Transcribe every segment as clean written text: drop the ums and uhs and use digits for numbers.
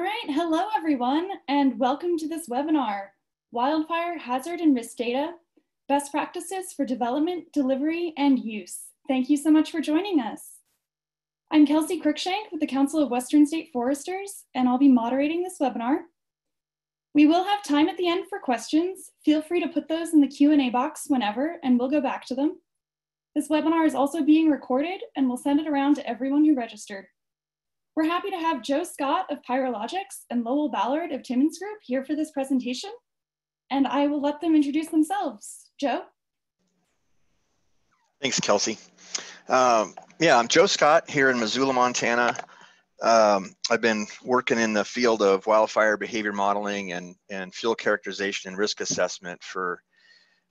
right, hello everyone, and welcome to this webinar, Wildfire Hazard and Risk Data, Best Practices for Development, Delivery, and Use. Thank you so much for joining us. I'm Kelsey Cruikshank with the Council of Western State Foresters, and I'll be moderating this webinar. We will have time at the end for questions. Feel free to put those in the Q&A box whenever, and we'll go back to them. This webinar is also being recorded, and we'll send it around to everyone who registered. We're happy to have Joe Scott of Pyrologics and Lowell Ballard of Timmins Group here for this presentation, and I will let them introduce themselves. Joe? Thanks, Kelsey. I'm Joe Scott here in Missoula, Montana. I've been working in the field of wildfire behavior modeling and fuel characterization and risk assessment for,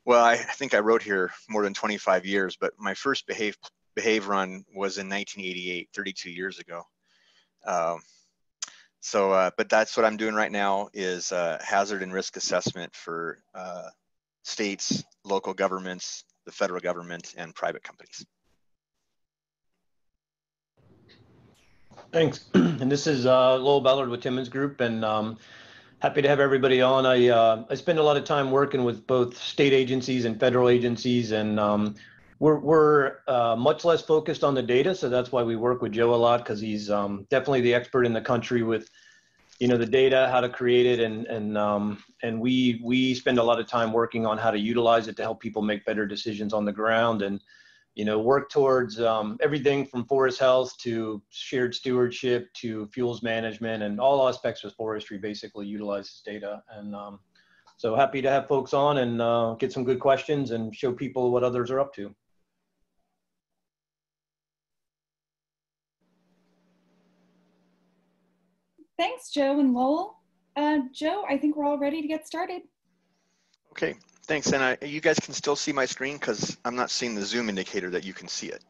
well, I think I wrote here more than 25 years, but my first behave run was in 1988, 32 years ago. But that's what I'm doing right now is hazard and risk assessment for states, local governments, the federal government, and private companies. Thanks. And this is Lowell Ballard with Timmins Group, and happy to have everybody on. I spend a lot of time working with both state agencies and federal agencies, and we're much less focused on the data, so that's why we work with Joe a lot, because he's definitely the expert in the country with, you know, the data, how to create it, and we spend a lot of time working on how to utilize it to help people make better decisions on the ground, and you know, work towards everything from forest health to shared stewardship to fuels management, and all aspects of forestry basically utilizes data. And so happy to have folks on and get some good questions and show people what others are up to. Thanks, Joe and Lowell. Joe, I think we're all ready to get started. Okay, thanks. And you guys can still see my screen because I'm not seeing the Zoom indicator that you can see it.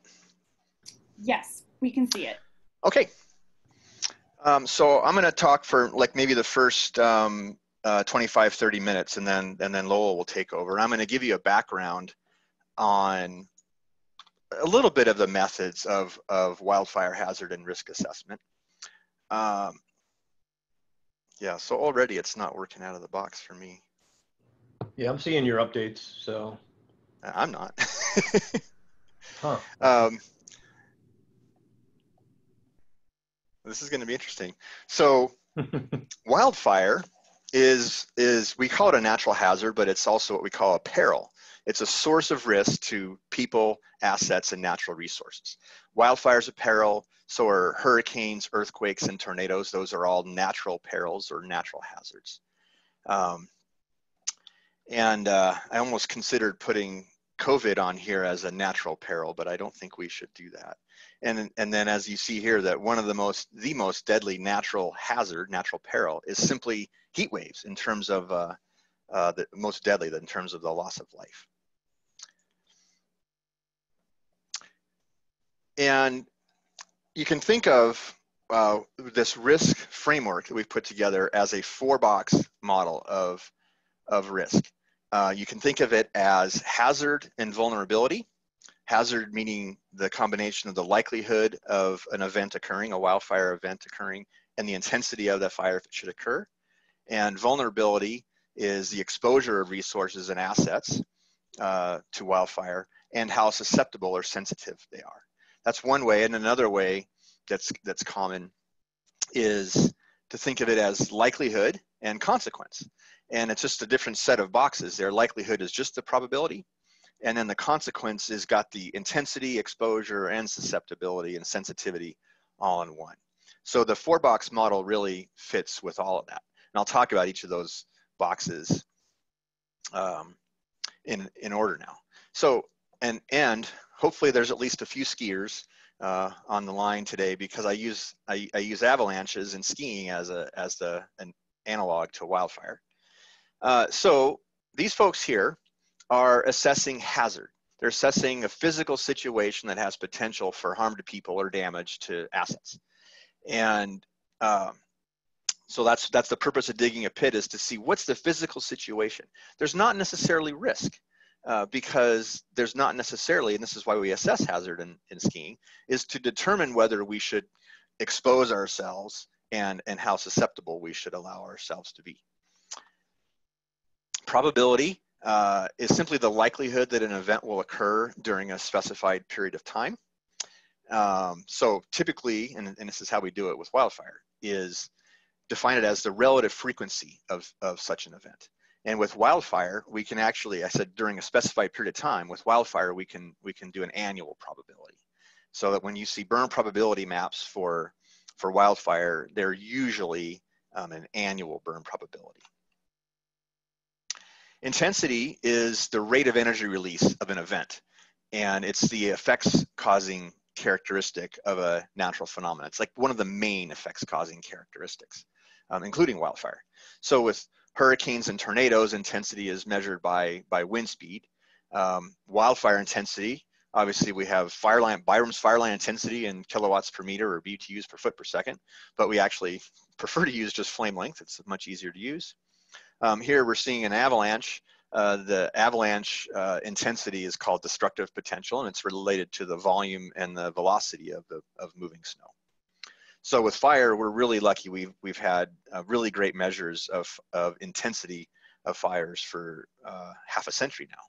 Yes, we can see it. Okay. So I'm going to talk for like maybe the first 25, 30 minutes, and then Lowell will take over. I'm going to give you a background on a little bit of the methods of wildfire hazard and risk assessment. Yeah, so already it's not working out of the box for me. Yeah, I'm seeing your updates, so. I'm not. Huh. This is going to be interesting. So wildfire is we call it a natural hazard, but it's also what we call a peril. It's a source of risk to people, assets, and natural resources. Wildfire is a peril, so are hurricanes, earthquakes, and tornadoes. Those are all natural perils or natural hazards. I almost considered putting COVID on here as a natural peril, but I don't think we should do that. And then as you see here, that one of the most deadly natural hazard, natural peril, is simply heat waves in terms of the most deadly in terms of the loss of life. And you can think of this risk framework that we've put together as a 4-box model of risk. You can think of it as hazard and vulnerability. Hazard meaning the combination of the likelihood of an event occurring, a wildfire event occurring, and the intensity of that fire if it should occur. And vulnerability is the exposure of resources and assets to wildfire and how susceptible or sensitive they are. That's one way. And another way that's common is to think of it as likelihood and consequence. And it's just a different set of boxes. Their likelihood is just the probability. And then the consequence has got the intensity, exposure, and susceptibility and sensitivity all in one. So the 4-box model really fits with all of that. And I'll talk about each of those boxes in order now. So, and hopefully there's at least a few skiers on the line today, because I use avalanches and skiing as an analog to wildfire. So these folks here are assessing hazard. They're assessing a physical situation that has potential for harm to people or damage to assets. And so that's the purpose of digging a pit, is to see what's the physical situation. There's not necessarily risk because there's not necessarily, and this is why we assess hazard in skiing, is to determine whether we should expose ourselves and how susceptible we should allow ourselves to be. Probability is simply the likelihood that an event will occur during a specified period of time. So typically, and this is how we do it with wildfire, is define it as the relative frequency of such an event. And with wildfire, we can actually, I said during a specified period of time, with wildfire, we can do an annual probability. So that when you see burn probability maps for wildfire, they're usually an annual burn probability. Intensity is the rate of energy release of an event, and it's the effects causing characteristic of a natural phenomenon. It's like one of the main effects causing characteristics, including wildfire. So with hurricanes and tornadoes, intensity is measured by wind speed. Wildfire intensity, obviously we have Byram's fireline intensity in kilowatts per meter or BTUs per foot per second, but we actually prefer to use just flame length. It's much easier to use. Here we're seeing an avalanche. The avalanche intensity is called destructive potential, and it's related to the volume and the velocity of moving snow. So with fire, we're really lucky. We've had really great measures of intensity of fires for half a century now.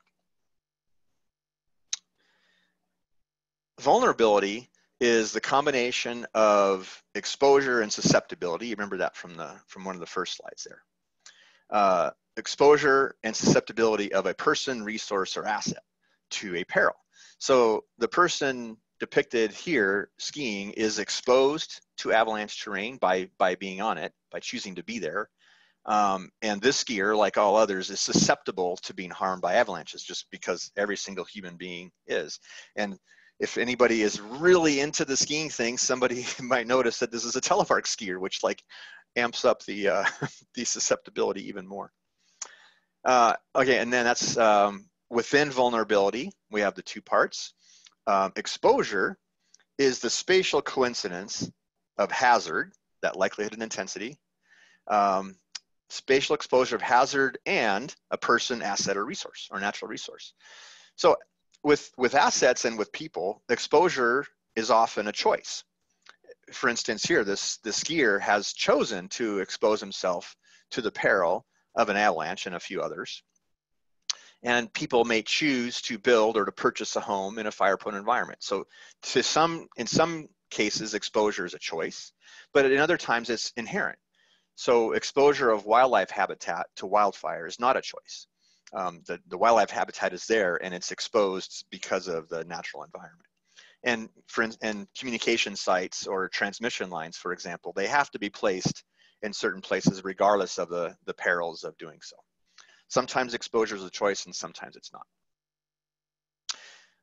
Vulnerability is the combination of exposure and susceptibility. You remember that from one of the first slides there. Exposure and susceptibility of a person, resource, or asset to a peril. So the person depicted here skiing is exposed to avalanche terrain by being on it, by choosing to be there. And this skier, like all others, is susceptible to being harmed by avalanches just because every single human being is. And if anybody is really into the skiing thing, somebody might notice that this is a telemark skier, which like amps up the susceptibility even more. Okay, and then that's within vulnerability, we have the two parts. Exposure is the spatial coincidence of hazard, that likelihood and intensity, spatial exposure of hazard and a person, asset, or resource, or natural resource. So with assets and with people, exposure is often a choice. For instance, here, this skier has chosen to expose himself to the peril of an avalanche and a few others. And people may choose to build or to purchase a home in a fire-prone environment. So in some cases, exposure is a choice, but in other times it's inherent. So exposure of wildlife habitat to wildfire is not a choice. The wildlife habitat is there and it's exposed because of the natural environment. And communication sites or transmission lines, for example, they have to be placed in certain places regardless of the perils of doing so. Sometimes exposure is a choice and sometimes it's not.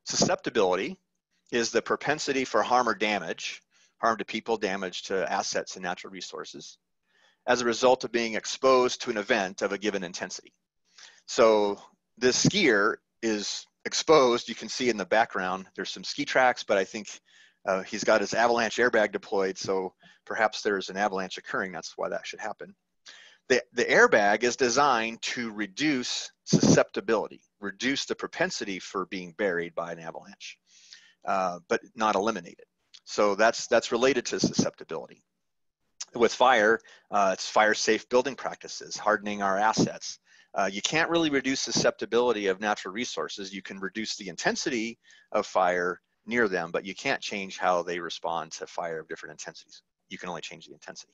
Susceptibility is the propensity for harm or damage, harm to people, damage to assets and natural resources, as a result of being exposed to an event of a given intensity. So this skier is exposed. You can see in the background, there's some ski tracks, but I think he's got his avalanche airbag deployed, so perhaps there's an avalanche occurring. That's why that should happen. The airbag is designed to reduce susceptibility, reduce the propensity for being buried by an avalanche, but not eliminate it. So that's related to susceptibility. With fire, it's fire-safe building practices, hardening our assets. You can't really reduce susceptibility of natural resources. You can reduce the intensity of fire near them, but you can't change how they respond to fire of different intensities. You can only change the intensity.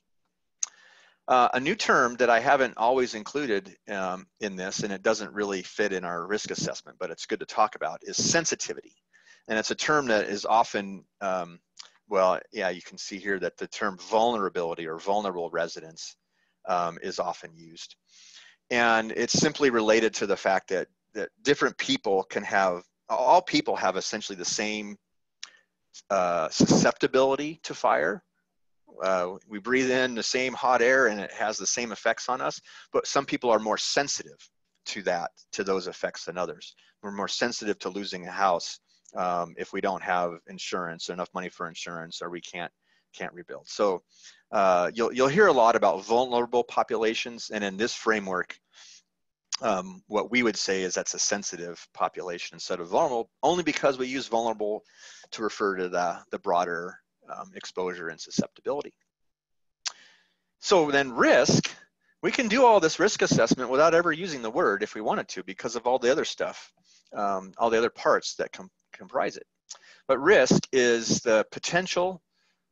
A new term that I haven't always included in this, and it doesn't really fit in our risk assessment, but it's good to talk about, is sensitivity. And it's a term that is often, well, yeah, you can see here that the term vulnerability or vulnerable residents is often used. And it's simply related to the fact that different people can have, all people have essentially the same susceptibility to fire. We breathe in the same hot air and it has the same effects on us, but some people are more sensitive to those effects than others. We're more sensitive to losing a house if we don't have insurance or enough money for insurance, or we can't rebuild. So you'll hear a lot about vulnerable populations, and in this framework, what we would say is that's a sensitive population instead of vulnerable, only because we use vulnerable to refer to the broader exposure and susceptibility. So then risk, we can do all this risk assessment without ever using the word if we wanted to, because of all the other stuff, all the other parts that comprise it. But risk is the potential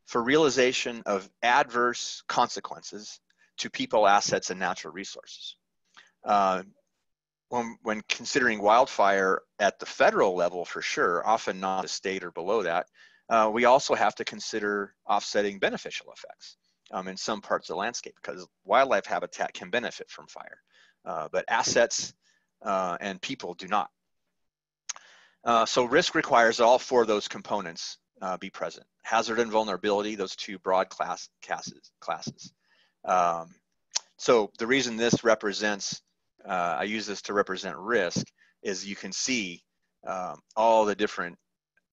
for realization of adverse consequences to people, assets, and natural resources. When considering wildfire at the federal level, for sure, often not the state or below that, we also have to consider offsetting beneficial effects in some parts of the landscape, because wildlife habitat can benefit from fire, but assets and people do not. So risk requires all four of those components be present. Hazard and vulnerability, those two broad classes. So the reason this represents, I use this to represent risk, is you can see all the different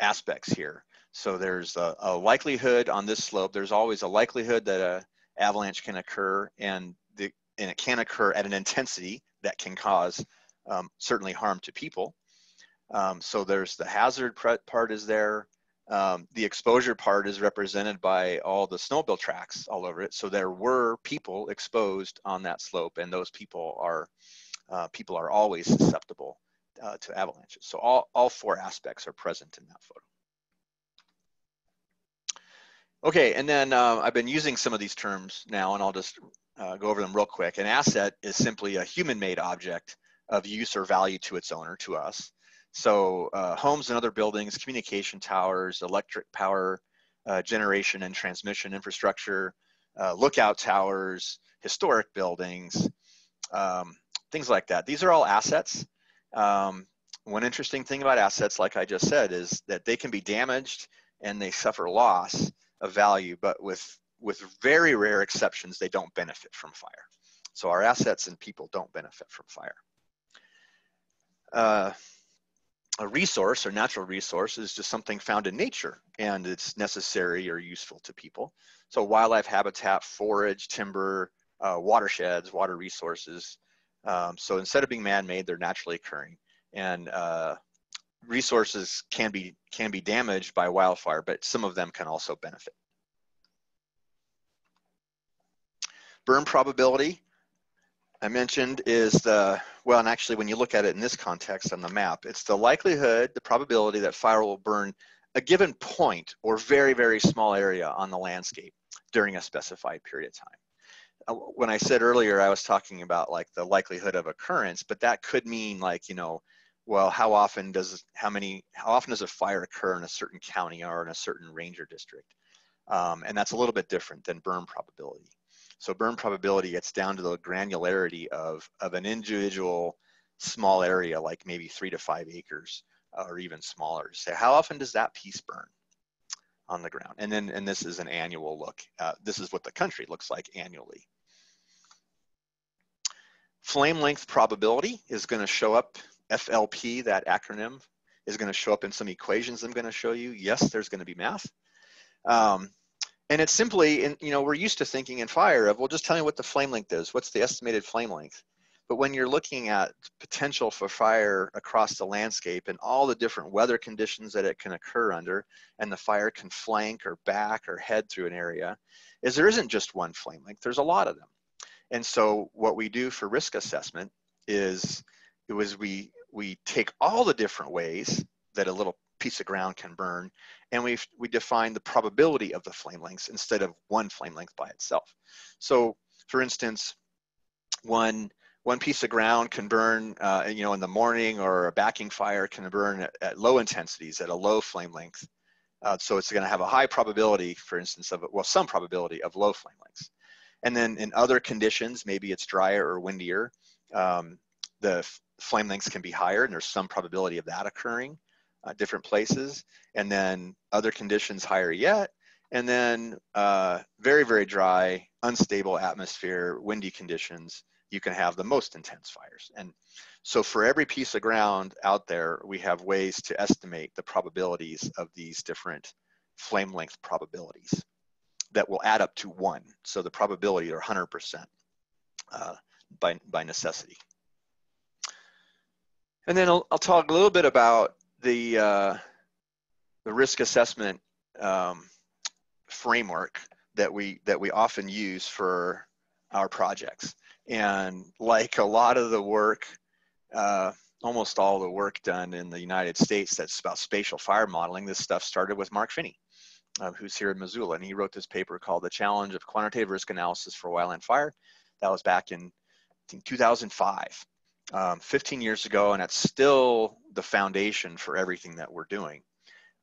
aspects here. So there's a likelihood on this slope. There's always a likelihood that an avalanche can occur, and it can occur at an intensity that can cause certainly harm to people. So there's the hazard part is there. The exposure part is represented by all the snowmobile tracks all over it. So there were people exposed on that slope, and those people are always susceptible to avalanches. So all four aspects are present in that photo. Okay, and then I've been using some of these terms now, and I'll just go over them real quick. An asset is simply a human-made object of use or value to its owner, to us. So homes and other buildings, communication towers, electric power generation and transmission infrastructure, lookout towers, historic buildings, things like that. These are all assets. One interesting thing about assets, like I just said, is that they can be damaged and they suffer loss of value, but with very rare exceptions, they don't benefit from fire. So our assets and people don't benefit from fire. A resource or natural resource is just something found in nature, and it's necessary or useful to people. So wildlife habitat, forage, timber, watersheds, water resources. So instead of being man-made, they're naturally occurring. And resources can be damaged by wildfire, but some of them can also benefit. Burn probability, I mentioned, is well, and actually when you look at it in this context on the map, it's the likelihood, the probability that fire will burn a given point or very, very small area on the landscape during a specified period of time. When I said earlier, I was talking about like the likelihood of occurrence, but that could mean like, you know, well, how often does a fire occur in a certain county or in a certain ranger district? And that's a little bit different than burn probability. So burn probability gets down to the granularity of an individual small area, like maybe 3 to 5 acres or even smaller. Say, how often does that piece burn on the ground? And this is an annual look. This is what the country looks like annually. Flame length probability is going to show up, FLP, that acronym, is going to show up in some equations I'm going to show you. Yes, there's going to be math. And it's simply, you know, we're used to thinking in fire of, well, just tell me what the flame length is. What's the estimated flame length? But when you're looking at potential for fire across the landscape and all the different weather conditions that it can occur under, and the fire can flank or back or head through an area, is there isn't just one flame length, there's a lot of them. And so what we do for risk assessment is we take all the different ways that a little piece of ground can burn, and we define the probability of the flame lengths instead of one flame length by itself. So for instance, one piece of ground can burn, you know, in the morning, or a backing fire can burn at low intensities at a low flame length. So it's going to have a high probability, for instance, some probability of low flame lengths. And then in other conditions, maybe it's drier or windier, the flame lengths can be higher, and there's some probability of that occurring different places. And then other conditions higher yet. And then very, very dry, unstable atmosphere, windy conditions, you can have the most intense fires. And so for every piece of ground out there, we have ways to estimate the probabilities of these different flame length probabilities that will add up to 1. So the probability are 100% by necessity. And then I'll talk a little bit about the risk assessment framework that we often use for our projects. And like a lot of the work, almost all the work done in the United States that's about spatial fire modeling, this stuff started with Mark Finney, who's here in Missoula. And he wrote this paper called The Challenge of Quantitative Risk Analysis for Wildland Fire. That was back in, I think, 2005, 15 years ago, and it's still the foundation for everything that we're doing.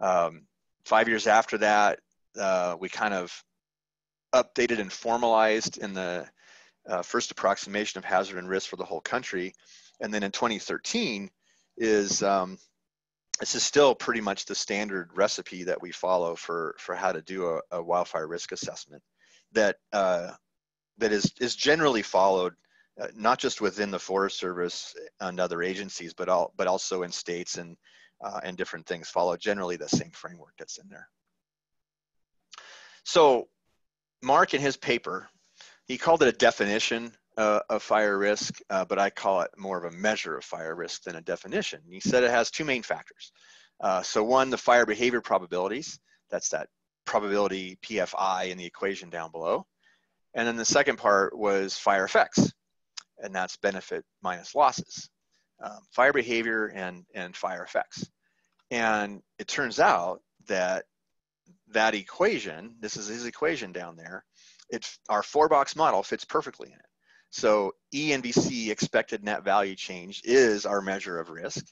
5 years after that, we kind of updated and formalized in the first approximation of hazard and risk for the whole country. And then in 2013 is, this is still pretty much the standard recipe that we follow for how to do a wildfire risk assessment that is generally followed, not just within the Forest Service and other agencies, but also in states and different things follow generally the same framework that's in there. So Mark in his paper, he called it a definition of fire risk, but I call it more of a measure of fire risk than a definition. He said it has two main factors. So one, the fire behavior probabilities. That's that probability PFI in the equation down below. And then the second part was fire effects, and that's benefit minus losses. Fire behavior and fire effects. And it turns out that that equation, this is his equation down there, our 4-box model fits perfectly in it. So ENVC, expected net value change, is our measure of risk.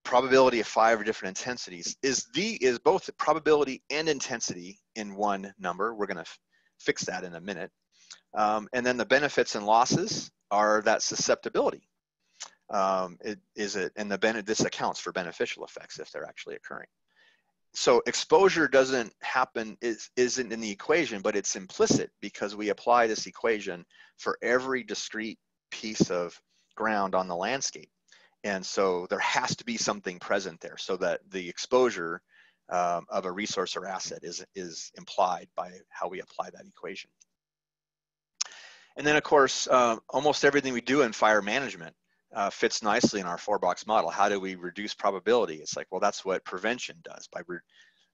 Probability of 5 different intensities is both the probability and intensity in one number. We're going to fix that in a minute. And then the benefits and losses are that susceptibility. This accounts for beneficial effects if they're actually occurring. So exposure doesn't happen, isn't in the equation, but it's implicit because we apply this equation for every discrete piece of ground on the landscape. And so there has to be something present there so that the exposure of a resource or asset is implied by how we apply that equation. And then of course, almost everything we do in fire management fits nicely in our 4-box model. How do we reduce probability? It's like, well, that's what prevention does.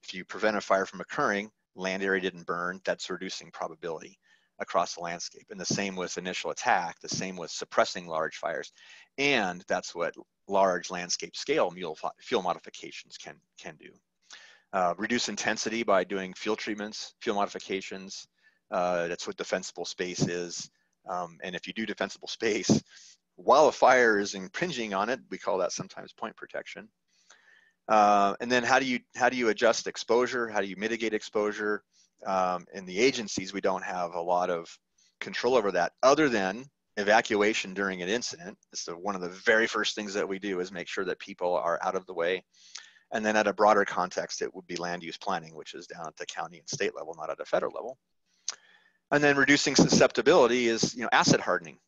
If you prevent a fire from occurring, land area didn't burn, that's reducing probability across the landscape. And the same with initial attack, the same with suppressing large fires. And that's what large landscape scale fuel modifications can do. Reduce intensity by doing field treatments, fuel modifications. That's what defensible space is. And if you do defensible space, while a fire is impinging on it, we call that sometimes point protection. And then how do you adjust exposure? How do you mitigate exposure? In the agencies, we don't have a lot of control over that other than evacuation during an incident. So one of the very first things that we do is make sure that people are out of the way. And then at a broader context, it would be land use planning, which is down at the county and state level, not at a federal level. And then reducing susceptibility is, asset hardening.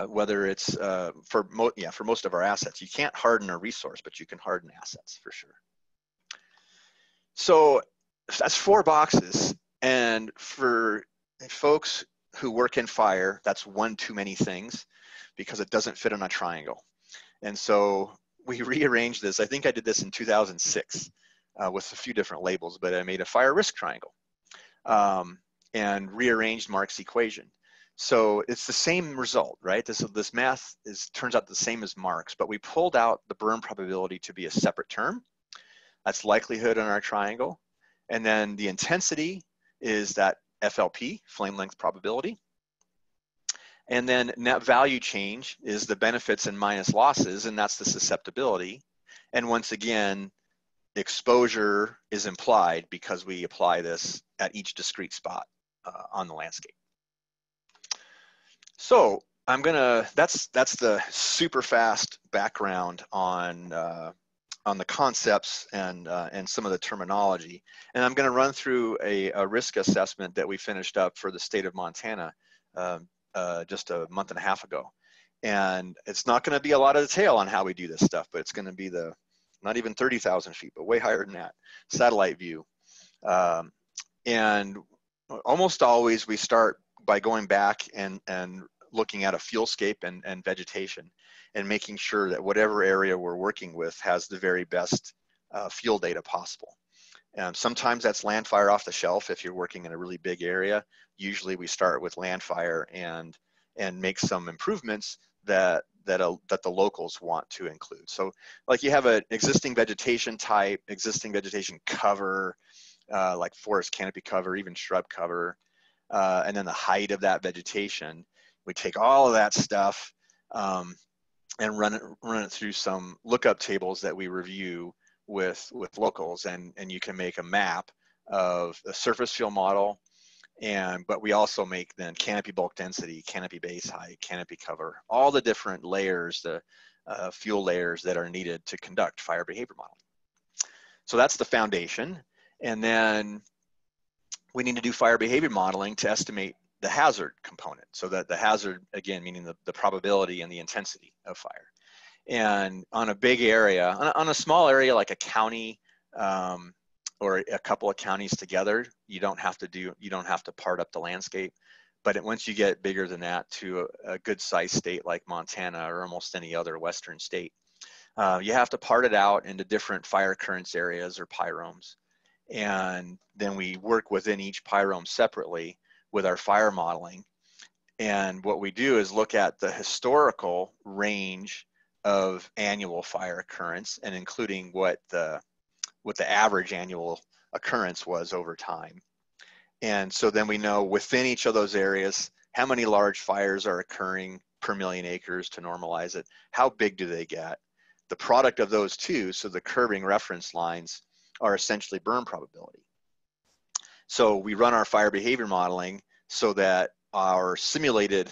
Whether it's for most of our assets. You can't harden a resource, but you can harden assets for sure. So that's 4 boxes. And for folks who work in fire, that's one too many things because it doesn't fit on a triangle. And so we rearranged this. I think I did this in 2006 with a few different labels, but I made a fire risk triangle and rearranged Mark's equation. So it's the same result, right? This math turns out the same as Mark's, but we pulled out the burn probability to be a separate term. That's likelihood in our triangle. And then the intensity is that FLP, flame length probability. And then net value change is the benefits and minus losses, and that's the susceptibility. And once again, exposure is implied because we apply this at each discrete spot on the landscape. So that's the super fast background on the concepts and some of the terminology. And I'm going to run through a risk assessment that we finished up for the state of Montana just a month and a half ago. And it's not going to be a lot of detail on how we do this stuff, but it's going to be not even 30,000 feet, but way higher than that, satellite view. And almost always we start by going back and looking at a fuelscape and vegetation and making sure that whatever area we're working with has the very best fuel data possible. Sometimes that's land fire off the shelf if you're working in a really big area. usually we start with land fire and make some improvements that the locals want to include. So like you have an existing vegetation type, existing vegetation cover, like forest canopy cover, even shrub cover, and then the height of that vegetation. We take all of that stuff and run it through some lookup tables that we review with locals, and you can make a map of a surface field model, but we also make then canopy bulk density, canopy base height, canopy cover, all the different layers, the fuel layers that are needed to conduct fire behavior modeling. So that's the foundation. And then we need to do fire behavior modeling to estimate the hazard component. So that the hazard, again, meaning the probability and the intensity of fire. And on a big area, on a small area like a county, or a couple of counties together, you don't have to part up the landscape. But once you get bigger than that to a good sized state like Montana or almost any other Western state, you have to part it out into different fire occurrence areas or pyromes. And then we work within each pyrome separately with our fire modeling. And what we do is look at the historical range of annual fire occurrence, and including what the average annual occurrence was over time. And so then we know within each of those areas, how many large fires are occurring per million acres to normalize it, how big do they get, the product of those two, so the curving reference lines are essentially burn probability. So we run our fire behavior modeling so that our simulated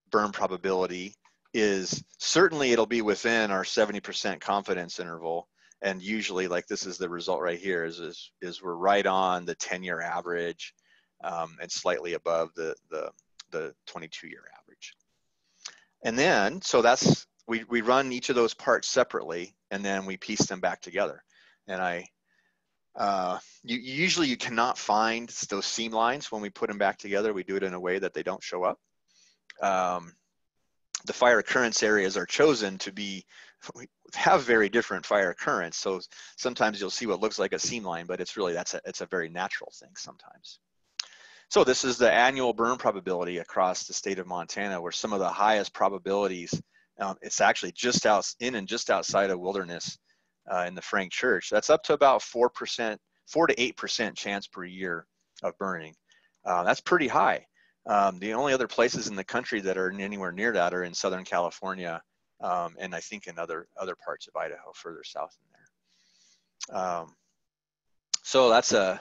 burn probability is certainly, it'll be within our 70% confidence interval. And usually, like this is the result right here, is we're right on the 10-year average, and slightly above the 22-year average. And then, so that's, we run each of those parts separately, and then we piece them back together. And usually you cannot find those seam lines when we put them back together. We do it in a way that they don't show up. The fire occurrence areas are chosen to have very different fire occurrence. So sometimes you'll see what looks like a seam line, but it's really, it's a very natural thing sometimes. So this is the annual burn probability across the state of Montana, where some of the highest probabilities, it's actually just outside of Wilderness in the Frank Church. That's up to about 4 to 8% chance per year of burning. That's pretty high. The only other places in the country that are anywhere near that are in Southern California, and I think in other parts of Idaho, further south in there. So that's a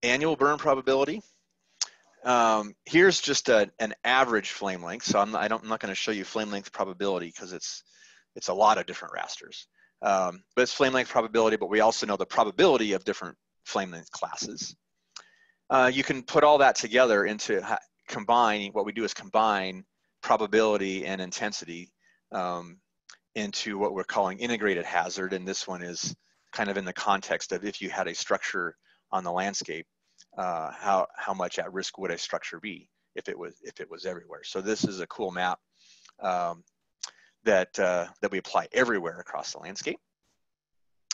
annual burn probability. Here's just an average flame length. So I'm not going to show you flame length probability because it's a lot of different rasters. But it's flame length probability, but we also know the probability of different flame length classes. You can put all that together into what we do is combine probability and intensity into what we're calling integrated hazard. And this one is kind of in the context of if you had a structure on the landscape, how much at risk would a structure be if it was everywhere. So this is a cool map that we apply everywhere across the landscape.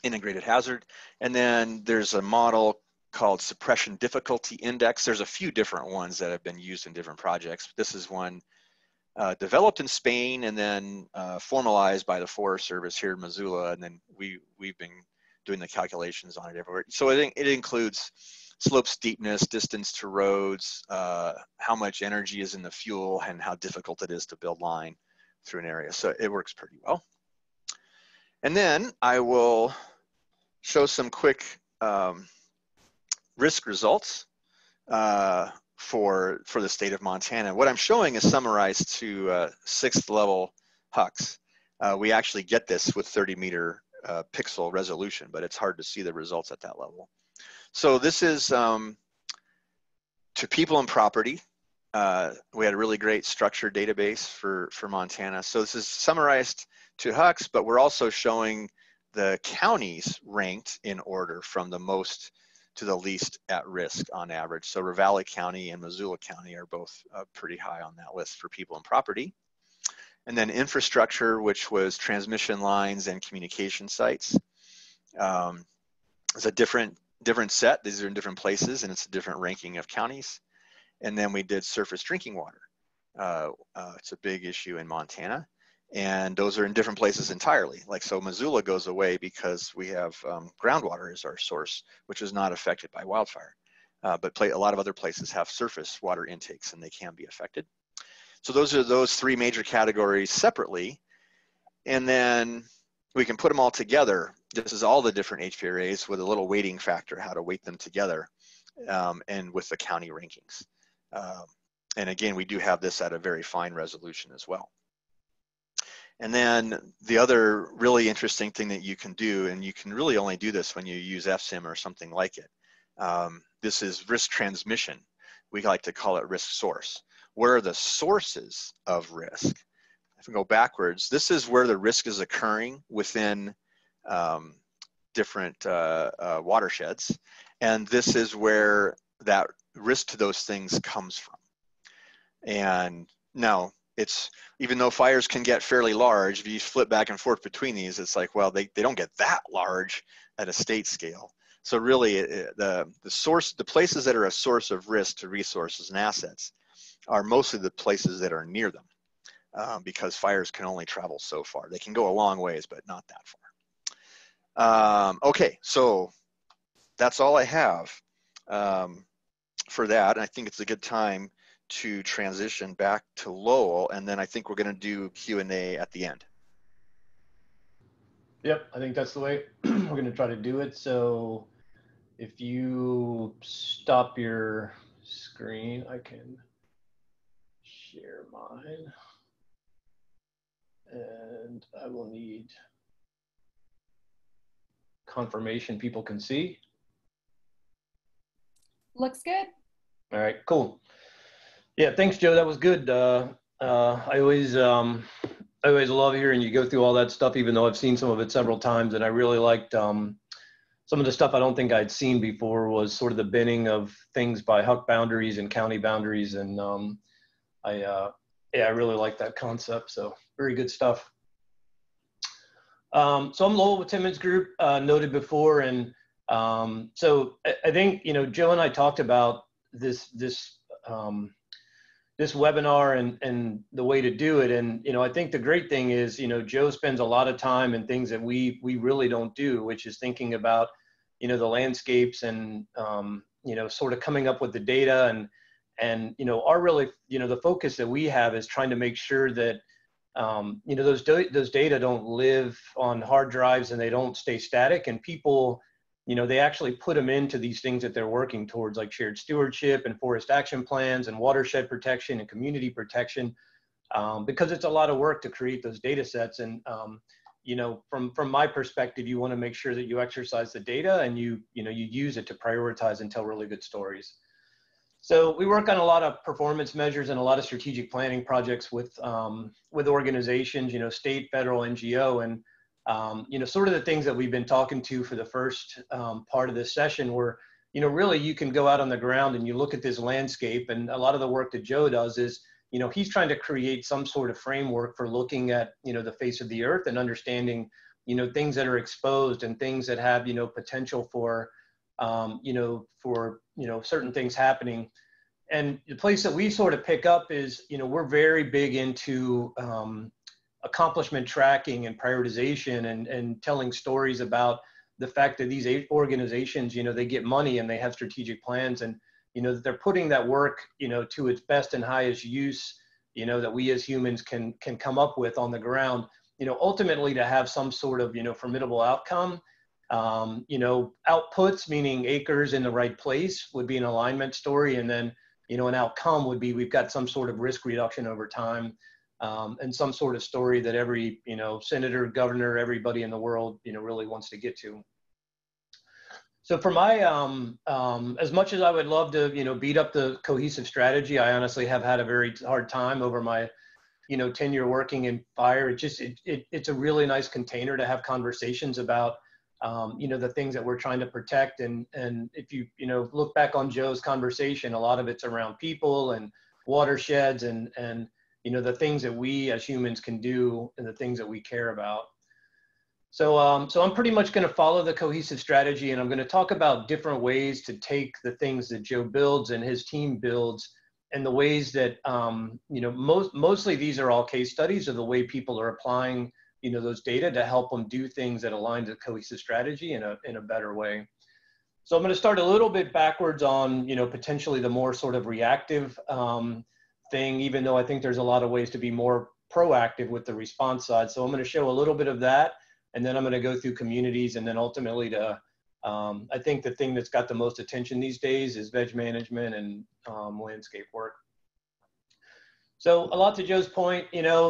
Integrated hazard. And then there's a model called suppression difficulty index. There's a few different ones that have been used in different projects. This is one developed in Spain and then formalized by the Forest Service here in Missoula, and then we've been doing the calculations on it everywhere. So I think it includes slope steepness, distance to roads, how much energy is in the fuel, and how difficult it is to build line through an area. So it works pretty well. And then I will show some quick risk results for the state of Montana. What I'm showing is summarized to 6th level HUCs. We actually get this with 30-meter pixel resolution, but it's hard to see the results at that level. So this is to people and property. We had a really great structured database for Montana. So this is summarized to HUCs, but we're also showing the counties ranked in order from the most to the least at risk on average. So Ravalli County and Missoula County are both pretty high on that list for people and property. And then infrastructure, which was transmission lines and communication sites. It's a different different set. These are in different places, and it's a different ranking of counties. And then we did surface drinking water. It's a big issue in Montana, and those are in different places entirely. Like, so Missoula goes away because we have groundwater as our source, which is not affected by wildfire. But a lot of other places have surface water intakes, and they can be affected. So those are those three major categories separately. And then we can put them all together. This is all the different HPRAs with a little weighting factor, how to weight them together, and with the county rankings. And again, we do have this at a very fine resolution as well. And then the other really interesting thing that you can do, and you can really only do this when you use FSIM or something like it, this is risk transmission. We like to call it risk source. Where are the sources of risk? If we go backwards, this is where the risk is occurring within different watersheds. And this is where that risk to those things comes from. And now, it's, even though fires can get fairly large, if you flip back and forth between these, it's like, well, they don't get that large at a state scale. So really, the places that are a source of risk to resources and assets are mostly the places that are near them, because fires can only travel so far. They can go a long ways, but not that far. Okay, so that's all I have for that. And I think it's a good time to transition back to Lowell, and then I think we're going to do Q&A at the end. Yep, I think that's the way we're going to try to do it. So if you stop your screen, I can share mine. And I will need confirmation people can see. Looks good. All right, cool. Yeah, thanks, Joe. That was good. I always love hearing you go through all that stuff, even though I've seen some of it several times. And I really liked some of the stuff I don't think I'd seen before was sort of the binning of things by HUC boundaries and county boundaries. And I really like that concept. So very good stuff. So I'm Lowell with Timmins Group, noted before. And so I think, Joe and I talked about this webinar and the way to do it. And, I think the great thing is, Joe spends a lot of time in things that we really don't do, which is thinking about, the landscapes and, sort of coming up with the data and our really, the focus that we have is trying to make sure that, those data don't live on hard drives and they don't stay static, and people, they actually put them into these things that they're working towards, like shared stewardship and forest action plans and watershed protection and community protection, because it's a lot of work to create those data sets. And, from my perspective, you want to make sure that you exercise the data and you use it to prioritize and tell really good stories. So we work on a lot of performance measures and a lot of strategic planning projects with organizations, state, federal, NGO, and sort of the things that we've been talking to for the first part of this session were, really you can go out on the ground and you look at this landscape, and a lot of the work that Joe does is, he's trying to create some sort of framework for looking at, the face of the earth and understanding, things that are exposed and things that have, potential for, certain things happening. And the place that we sort of pick up is, we're very big into accomplishment tracking and prioritization and telling stories about the fact that these organizations, they get money and they have strategic plans, and, that they're putting that work, to its best and highest use, that we as humans can come up with on the ground, ultimately to have some sort of, formidable outcome. Outputs, meaning acres in the right place, would be an alignment story. And then, an outcome would be, we've got some sort of risk reduction over time, and some sort of story that every, senator, governor, everybody in the world, really wants to get to. So for my, as much as I would love to, beat up the cohesive strategy, I honestly have had a very hard time over my, tenure working in fire. It's a really nice container to have conversations about, the things that we're trying to protect. And if you, look back on Joe's conversation, a lot of it's around people and watersheds and the things that we as humans can do and the things that we care about. So I'm pretty much going to follow the cohesive strategy, and I'm going to talk about different ways to take the things that Joe builds and his team builds, and the ways that mostly these are all case studies of the way people are applying those data to help them do things that align to the cohesive strategy in a better way. So I'm going to start a little bit backwards on potentially the more sort of reactive thing, even though I think there's a lot of ways to be more proactive with the response side. So I'm going to show a little bit of that. And then I'm going to go through communities, and then ultimately to, I think the thing that's got the most attention these days is veg management and landscape work. So a lot to Joe's point,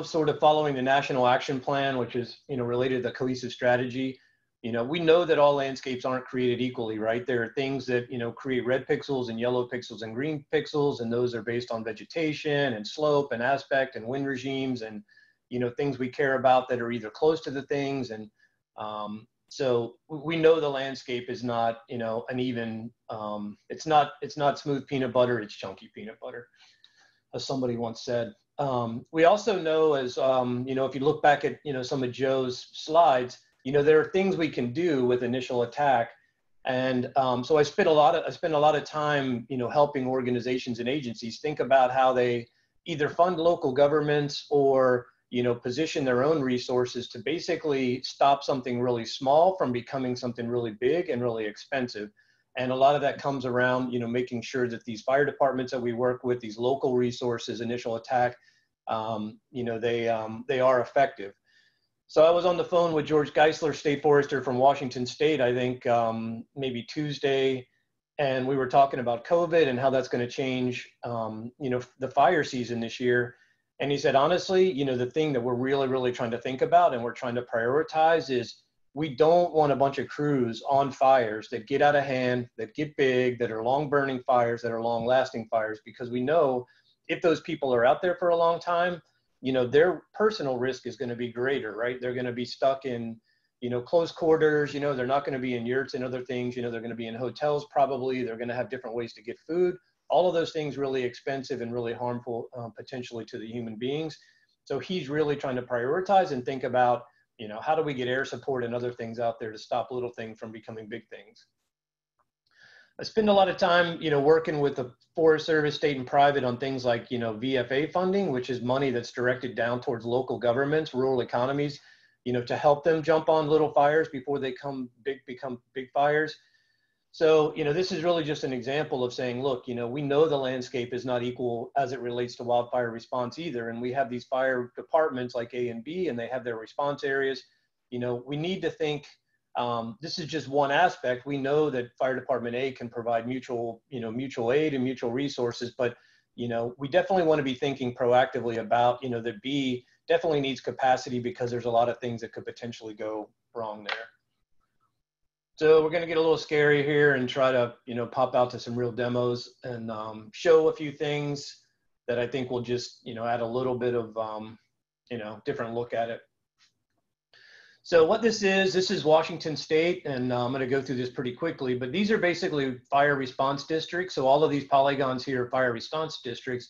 sort of following the National Action Plan, which is, related to the cohesive strategy. We know that all landscapes aren't created equally, right? There are things that, create red pixels and yellow pixels and green pixels, and those are based on vegetation and slope and aspect and wind regimes and things we care about that are either close to the things. And so we know the landscape is not, an even, it's not smooth peanut butter, it's chunky peanut butter, as somebody once said. We also know, as, if you look back at, some of Joe's slides, there are things we can do with initial attack. And so I spent a lot of time, helping organizations and agencies think about how they either fund local governments or position their own resources to basically stop something really small from becoming something really big and really expensive. And a lot of that comes around, making sure that these fire departments that we work with, these local resources, initial attack, they are effective. So I was on the phone with George Geisler, state forester from Washington State, I think maybe Tuesday, and we were talking about COVID and how that's going to change, the fire season this year. And he said, honestly, the thing that we're really, really trying to think about and we're trying to prioritize is we don't want a bunch of crews on fires that get out of hand, that get big, that are long burning fires, that are long lasting fires, because we know if those people are out there for a long time, their personal risk is going to be greater, right? They're going to be stuck in, close quarters, they're not going to be in yurts and other things, they're going to be in hotels probably, they're going to have different ways to get food. All of those things really expensive and really harmful potentially to the human beings. So he's really trying to prioritize and think about, how do we get air support and other things out there to stop little things from becoming big things. I spend a lot of time, working with the Forest Service, state and private, on things like, VFA funding, which is money that's directed down towards local governments, rural economies, to help them jump on little fires before they become big fires. So, this is really just an example of saying, look, we know the landscape is not equal as it relates to wildfire response either. And we have these fire departments like A and B, and they have their response areas. We need to think, this is just one aspect. We know that Fire Department A can provide mutual aid and mutual resources, but, we definitely want to be thinking proactively about, that B definitely needs capacity because there's a lot of things that could potentially go wrong there. So we're going to get a little scary here and try to, pop out to some real demos and show a few things that I think will just, add a little bit of, different look at it. So what this is Washington State, and I'm going to go through this pretty quickly, but these are basically fire response districts. So all of these polygons here are fire response districts.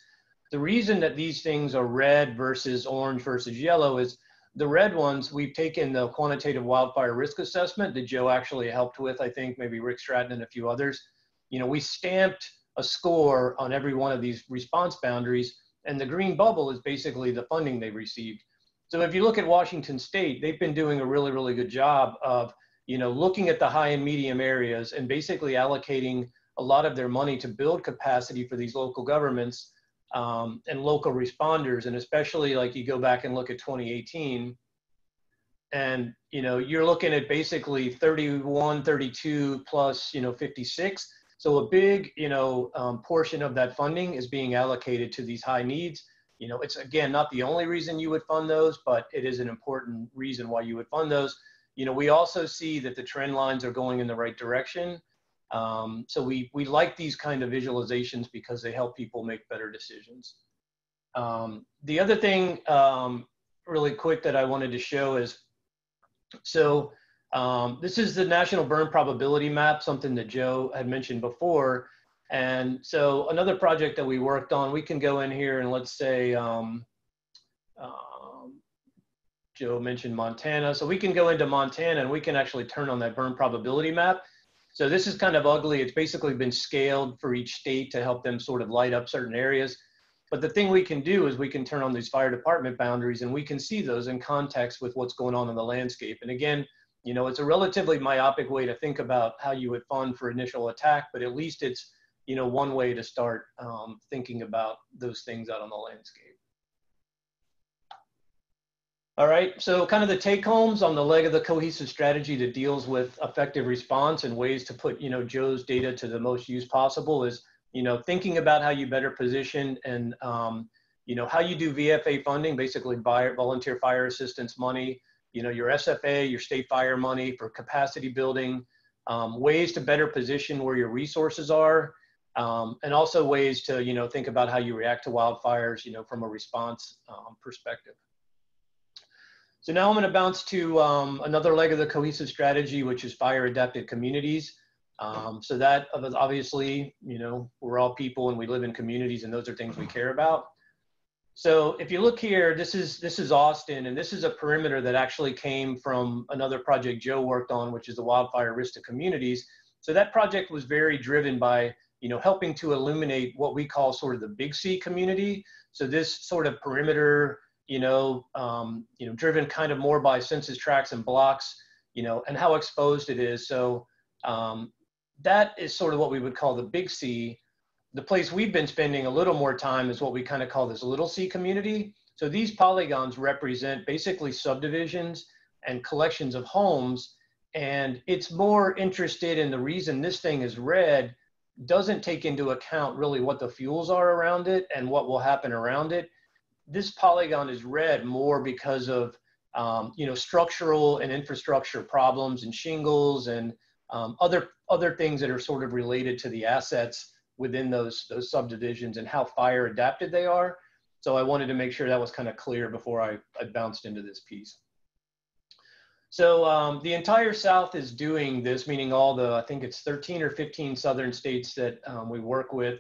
The reason that these things are red versus orange versus yellow is the red ones, we've taken the quantitative wildfire risk assessment that Joe actually helped with, I think, maybe Rick Stratton and a few others. We stamped a score on every one of these response boundaries, and the green bubble is basically the funding they received. So if you look at Washington State, they've been doing a really, really good job of, looking at the high and medium areas and basically allocating a lot of their money to build capacity for these local governments and local responders. And especially like you go back and look at 2018 and, you're looking at basically 31, 32 plus, 56. So a big, portion of that funding is being allocated to these high needs. It's, again, not the only reason you would fund those, but it is an important reason why you would fund those. We also see that the trend lines are going in the right direction. So we like these kind of visualizations because they help people make better decisions. The other thing really quick that I wanted to show is, so this is the National Burn Probability Map, something that Joe had mentioned before. And so another project that we worked on, we can go in here and let's say, Joe mentioned Montana. So we can go into Montana and we can actually turn on that burn probability map. So this is kind of ugly. It's basically been scaled for each state to help them sort of light up certain areas. But the thing we can do is we can turn on these fire department boundaries and we can see those in context with what's going on in the landscape. And again, you know, it's a relatively myopic way to think about how you would fund for initial attack, but at least it's, you know, one way to start thinking about those things out on the landscape. All right, so kind of the take homes on the leg of the cohesive strategy that deals with effective response and ways to put, you know, Joe's data to the most use possible is, you know, thinking about how you better position and, you know, how you do VFA funding, basically volunteer fire assistance money, you know, your SFA, your state fire money for capacity building, ways to better position where your resources are, and also ways to, you know, think about how you react to wildfires, you know, from a response perspective. So now I'm going to bounce to another leg of the cohesive strategy, which is fire adapted communities. So that obviously, you know, we're all people and we live in communities and those are things we care about. So if you look here, this is Austin, and this is a perimeter that actually came from another project Joe worked on, which is the wildfire risk to communities. So that project was very driven by, you know, helping to illuminate what we call sort of the Big C community. So this sort of perimeter, you know, driven kind of more by census tracts and blocks, you know, and how exposed it is. So that is sort of what we would call the Big C. The place we've been spending a little more time is what we kind of call this Little C community. So these polygons represent basically subdivisions and collections of homes. And it's more interested in the reason this thing is red doesn't take into account really what the fuels are around it and what will happen around it. This polygon is red more because of, you know, structural and infrastructure problems and shingles and other things that are sort of related to the assets within those subdivisions and how fire adapted they are. So I wanted to make sure that was kind of clear before I bounced into this piece. So the entire South is doing this, meaning all the, I think it's 13 or 15 southern states that we work with.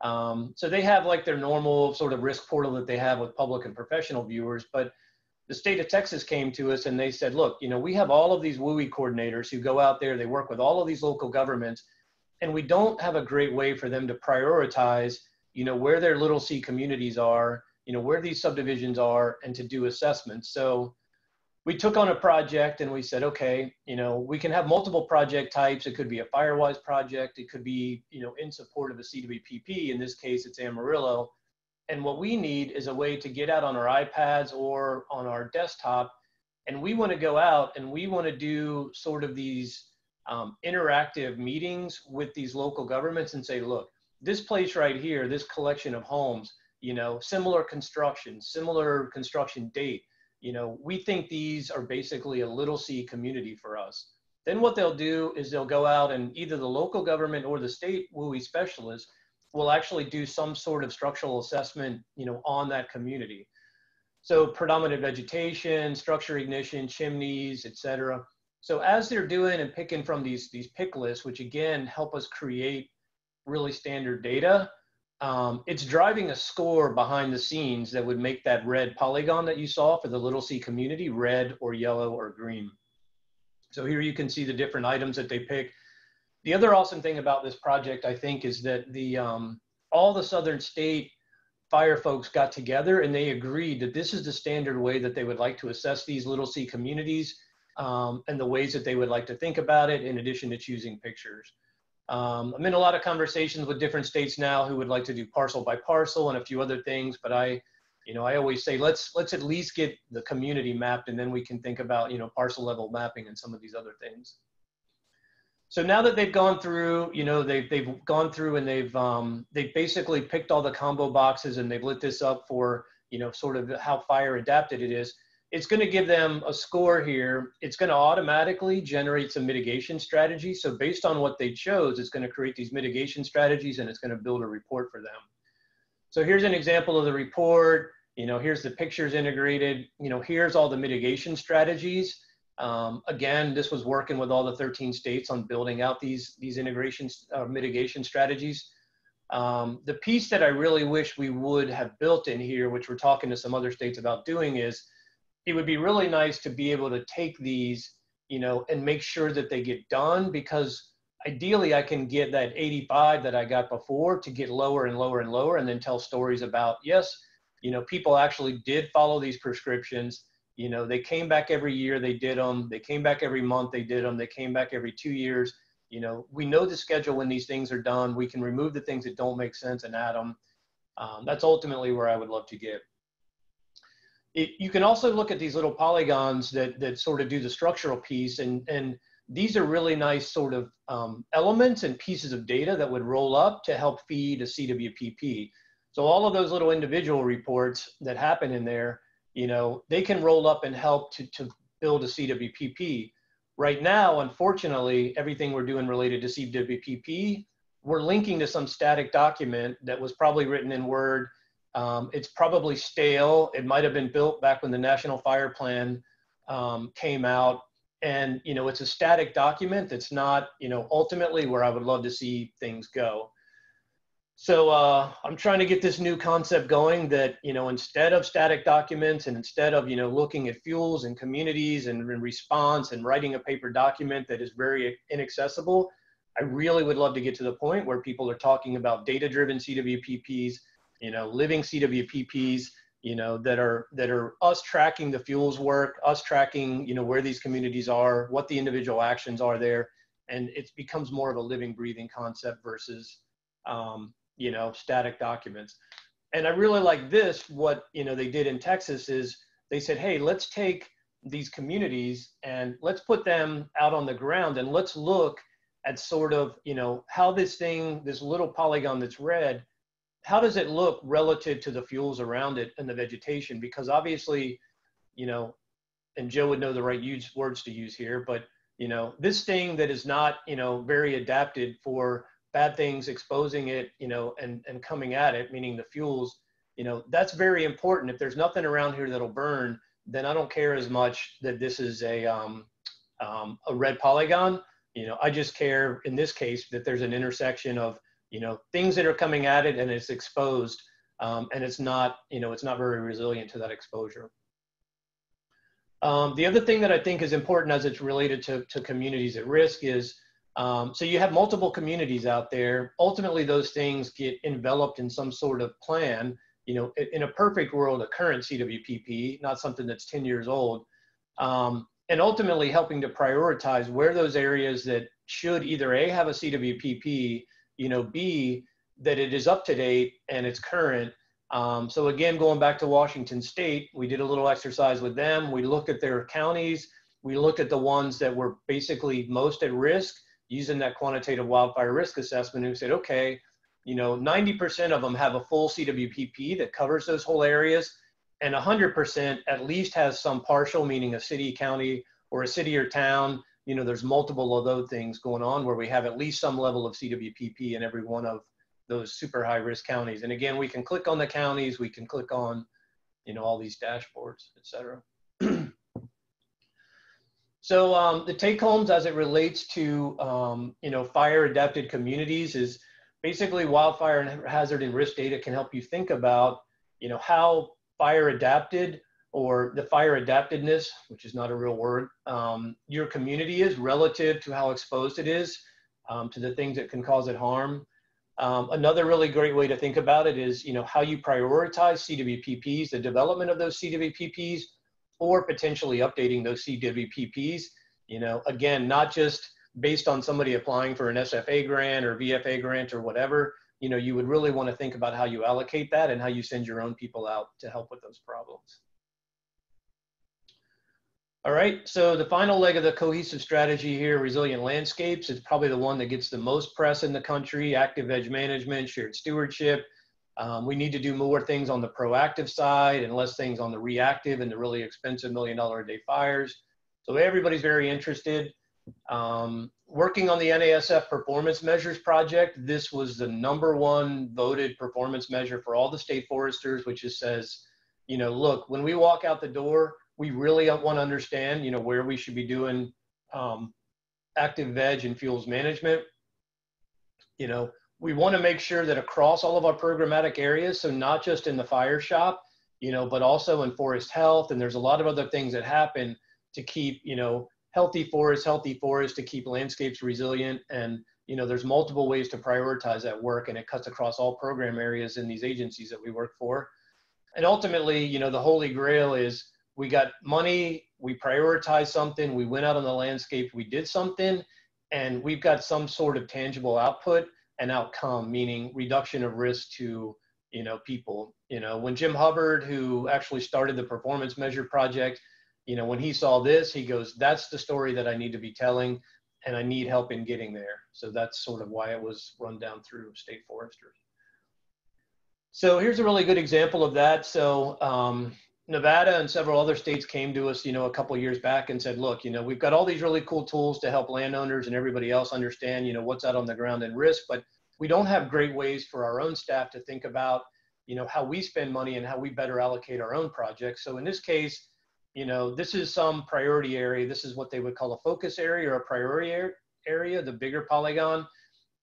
So they have like their normal sort of risk portal that they have with public and professional viewers, but the state of Texas came to us and they said, look, you know, we have all of these WUI coordinators who go out there, they work with all of these local governments, and we don't have a great way for them to prioritize, you know, where their Little C communities are, you know, where these subdivisions are, and to do assessments. So we took on a project and we said, okay, you know, we can have multiple project types. It could be a FireWise project. It could be, you know, in support of a CWPP. In this case, it's Amarillo. And what we need is a way to get out on our iPads or on our desktop. And we want to go out and we want to do sort of these interactive meetings with these local governments and say, look, this place right here, this collection of homes, you know, similar construction date, you know, we think these are basically a Little C community for us. Then what they'll do is they'll go out and either the local government or the state WUI specialist will actually do some sort of structural assessment, you know, on that community. So predominant vegetation, structure ignition, chimneys, et cetera. So as they're doing and picking from these pick lists, which again, help us create really standard data, it's driving a score behind the scenes that would make that red polygon that you saw for the Little C community red or yellow or green. So here you can see the different items that they pick. The other awesome thing about this project, I think, is that the all the southern state fire folks got together and they agreed that this is the standard way that they would like to assess these Little C communities and the ways that they would like to think about it in addition to choosing pictures. I'm in a lot of conversations with different states now who would like to do parcel by parcel and a few other things, but I always say, let's at least get the community mapped and then we can think about, you know, parcel level mapping and some of these other things. So now that they've gone through, you know, they've gone through and they've basically picked all the combo boxes and they've lit this up for, you know, sort of how fire adapted it is. It's going to give them a score here. It's going to automatically generate some mitigation strategies. So based on what they chose, it's going to create these mitigation strategies and it's going to build a report for them. So here's an example of the report. You know, here's the pictures integrated. You know, here's all the mitigation strategies. Again, this was working with all the 13 states on building out these integrations, mitigation strategies. The piece that I really wish we would have built in here, which we're talking to some other states about doing, is it would be really nice to be able to take these, you know, and make sure that they get done, because ideally I can get that 85 that I got before to get lower and lower and lower, and then tell stories about, yes, you know, people actually did follow these prescriptions. You know, they came back every year, they did them. They came back every month, they did them. They came back every 2 years. You know, we know the schedule when these things are done. We can remove the things that don't make sense and add them. That's ultimately where I would love to get. You can also look at these little polygons that sort of do the structural piece, and these are really nice sort of elements and pieces of data that would roll up to help feed a CWPP. So all of those little individual reports that happen in there, you know, they can roll up and help to build a CWPP. Right now, unfortunately, everything we're doing related to CWPP, we're linking to some static document that was probably written in Word. It's probably stale. It might have been built back when the National Fire Plan came out. And, you know, it's a static document that's not, you know, ultimately where I would love to see things go. So I'm trying to get this new concept going that, you know, instead of static documents and instead of, you know, looking at fuels and communities and response and writing a paper document that is very inaccessible, I really would love to get to the point where people are talking about data-driven CWPPs, you know, living CWPPs, you know, that are us tracking the fuels work, us tracking, you know, where these communities are, what the individual actions are there. And it becomes more of a living, breathing concept versus, you know, static documents. And I really like this, what, you know, they did in Texas is they said, hey, let's take these communities and let's put them out on the ground and let's look at sort of, you know, how this thing, this little polygon that's red, how does it look relative to the fuels around it and the vegetation? Because obviously, you know, and Joe would know the right words to use here, but, you know, this thing that is not, you know, very adapted for bad things, exposing it, you know, and coming at it, meaning the fuels, you know, that's very important. If there's nothing around here that'll burn, then I don't care as much that this is a red polygon. You know, I just care in this case that there's an intersection of, you know, things that are coming at it and it's exposed, and it's not, you know, it's not very resilient to that exposure. The other thing that I think is important as it's related to communities at risk is, so you have multiple communities out there. Ultimately, those things get enveloped in some sort of plan, you know, in a perfect world, a current CWPP, not something that's 10 years old. And ultimately helping to prioritize where those areas that should either A, have a CWPP, you know, B, that it is up to date and it's current. So again, going back to Washington State, we did a little exercise with them. We looked at their counties. We looked at the ones that were basically most at risk using that quantitative wildfire risk assessment, and we said, okay, you know, 90% of them have a full CWPP that covers those whole areas, and 100% at least has some partial, meaning a city, county, or a city or town. You know, there's multiple of those things going on where we have at least some level of CWPP in every one of those super high risk counties. And again, we can click on the counties, we can click on, you know, all these dashboards, et cetera. So the take homes as it relates to, you know, fire adapted communities is basically wildfire and hazard and risk data can help you think about, you know, how fire adapted or the fire adaptedness, which is not a real word, your community is relative to how exposed it is to the things that can cause it harm. Another really great way to think about it is, you know, how you prioritize CWPPs, the development of those CWPPs, or potentially updating those CWPPs, you know, again, not just based on somebody applying for an SFA grant or VFA grant or whatever. You know, you would really want to think about how you allocate that and how you send your own people out to help with those problems. All right, so the final leg of the cohesive strategy here, resilient landscapes, is probably the one that gets the most press in the country: active edge management, shared stewardship. We need to do more things on the proactive side and less things on the reactive and the really expensive $1 million a day fires. So everybody's very interested. Working on the NASF performance measures project, this was the #1 voted performance measure for all the state foresters, which just says, you know, look, when we walk out the door, we really want to understand, you know, where we should be doing active veg and fuels management. You know, we want to make sure that across all of our programmatic areas, so not just in the fire shop, but also in forest health. And there's a lot of other things that happen to keep, healthy forests, to keep landscapes resilient. And, there's multiple ways to prioritize that work, and it cuts across all program areas in these agencies that we work for. And ultimately, the holy grail is we got money, we prioritize something, we went out on the landscape, we did something, and we've got some sort of tangible output and outcome, meaning reduction of risk to, people. When Jim Hubbard, who actually started the Performance Measure Project, when he saw this, he goes, that's the story that I need to be telling, and I need help in getting there. So that's sort of why it was run down through state foresters. So here's a really good example of that. So Nevada and several other states came to us, a couple of years back and said, look, we've got all these really cool tools to help landowners and everybody else understand, what's out on the ground and risk, but we don't have great ways for our own staff to think about, how we spend money and how we better allocate our own projects. So in this case, this is some priority area. This is what they would call a focus area or a priority area, the bigger polygon.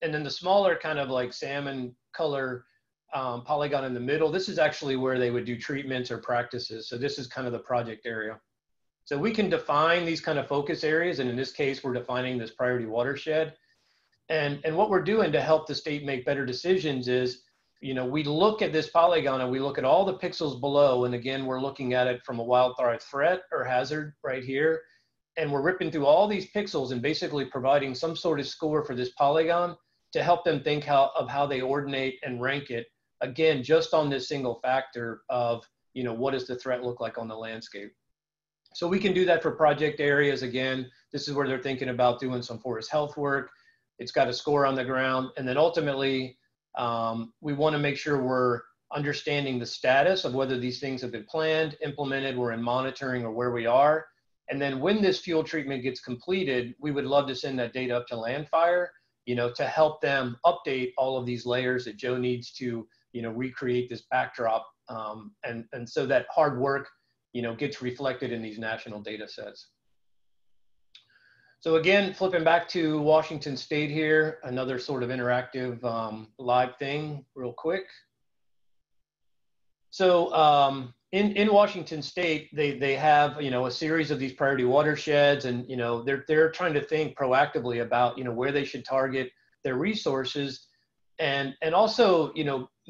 And then the smaller kind of like salmon color polygon in the middle, this is actually where they would do treatments or practices. So this is kind of the project area. So we can define these kind of focus areas. And in this case, we're defining this priority watershed. And what we're doing to help the state make better decisions is, we look at this polygon and we look at all the pixels below. And again, we're looking at it from a wildfire threat or hazard right here. And we're ripping through all these pixels and basically providing some sort of score for this polygon to help them think of how they ordinate and rank it. Again, just on this single factor of, what does the threat look like on the landscape? So we can do that for project areas. Again, this is where they're thinking about doing some forest health work. It's got a score on the ground. And then ultimately, we want to make sure we're understanding the status of whether these things have been planned, implemented, we're in monitoring, or where we are. And then when this fuel treatment gets completed, we would love to send that data up to Landfire, to help them update all of these layers that Joe needs to, recreate this backdrop. And so that hard work, gets reflected in these national data sets. So again, flipping back to Washington State here, another sort of interactive live thing real quick. So in Washington State, they have, a series of these priority watersheds, and, they're trying to think proactively about, where they should target their resources, and also,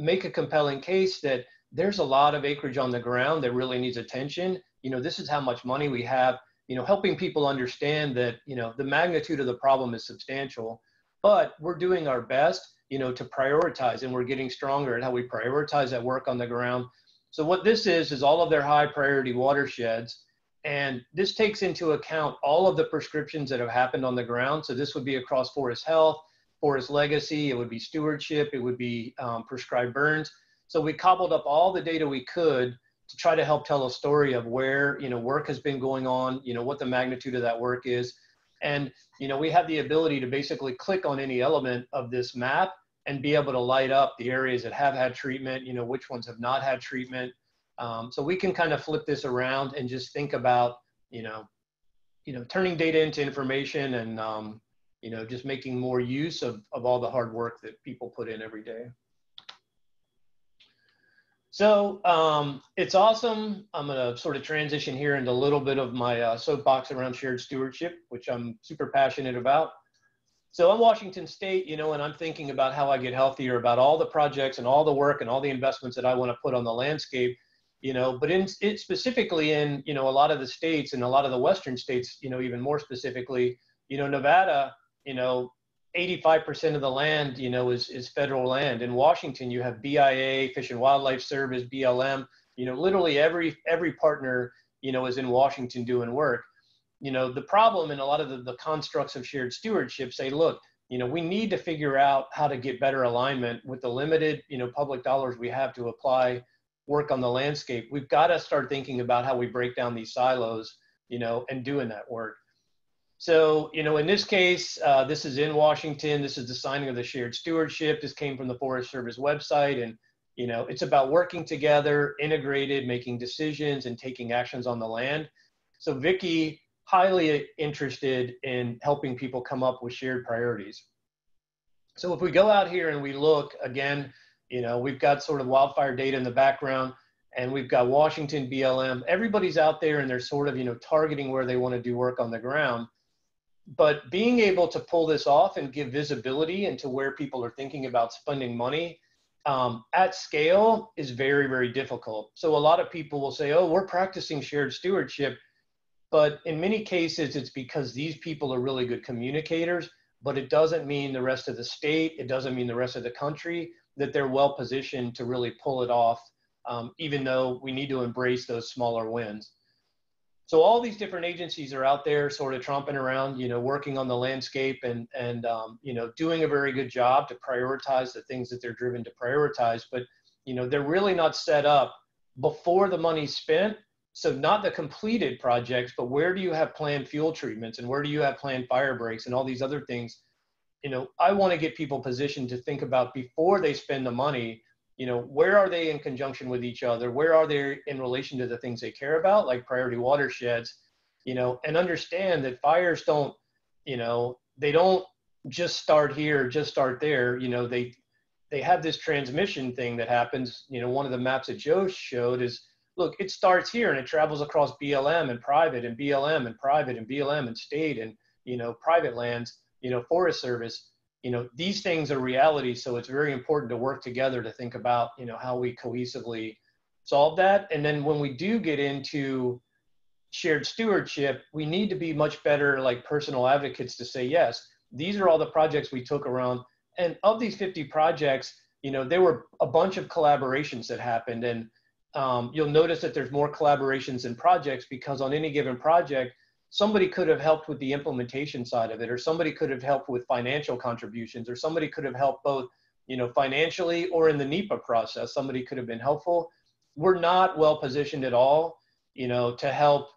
make a compelling case that there's a lot of acreage on the ground that really needs attention. This is how much money we have, helping people understand that, the magnitude of the problem is substantial, but we're doing our best, to prioritize, and we're getting stronger at how we prioritize that work on the ground. So what this is all of their high priority watersheds. And this takes into account all of the prescriptions that have happened on the ground. So this would be across forest health, forest legacy, it would be stewardship, it would be prescribed burns. So we cobbled up all the data we could to try to help tell a story of where, work has been going on, what the magnitude of that work is. And, we have the ability to basically click on any element of this map and be able to light up the areas that have had treatment, which ones have not had treatment. So we can kind of flip this around and just think about, turning data into information and, just making more use of all the hard work that people put in every day. So it's awesome. I'm going to sort of transition here into a little bit of my soapbox around shared stewardship, which I'm super passionate about. So I'm Washington State, and I'm thinking about how I get healthier, about all the projects and all the work and all the investments that I want to put on the landscape, but specifically in, a lot of the states and a lot of the Western states, even more specifically, Nevada, 85% of the land, is federal land. In Washington, you have BIA, Fish and Wildlife Service, BLM, literally every partner, is in Washington doing work. The problem in a lot of the constructs of shared stewardship say, look, we need to figure out how to get better alignment with the limited, public dollars we have to apply work on the landscape. We've got to start thinking about how we break down these silos, and doing that work. So, in this case, this is in Washington. This is the signing of the shared stewardship. This came from the Forest Service website. And, it's about working together, integrated, making decisions and taking actions on the land. So Vicki, highly interested in helping people come up with shared priorities. So if we go out here and we look again, we've got sort of wildfire data in the background. and we've got Washington, BLM. Everybody's out there and they're sort of, targeting where they want to do work on the ground. But being able to pull this off and give visibility into where people are thinking about spending money at scale is very, very difficult. So a lot of people will say, oh, we're practicing shared stewardship. But in many cases, it's because these people are really good communicators, but it doesn't mean the rest of the state, it doesn't mean the rest of the country that they're well positioned to really pull it off, even though we need to embrace those smaller wins. So all these different agencies are out there sort of tromping around, working on the landscape and doing a very good job to prioritize the things that they're driven to prioritize. But, they're really not set up before the money's spent. So not the completed projects, but where do you have planned fuel treatments and where do you have planned fire breaks and all these other things? I want to get people positioned to think about before they spend the money, where are they in conjunction with each other? Where are they in relation to the things they care about, like priority watersheds, and understand that fires don't, they don't just start here, just start there. They have this transmission thing that happens. One of the maps that Joe showed is, look, it starts here and it travels across BLM and private and BLM and private and BLM and state and, private lands, Forest Service. These things are reality. So it's very important to work together to think about, how we cohesively solve that. And then when we do get into shared stewardship, we need to be much better like personal advocates to say, yes, these are all the projects we took around. And of these 50 projects, there were a bunch of collaborations that happened. And you'll notice that there's more collaborations in projects because on any given project, somebody could have helped with the implementation side of it, or somebody could have helped with financial contributions, or somebody could have helped both, financially or in the NEPA process, somebody could have been helpful. We're not well positioned at all, to help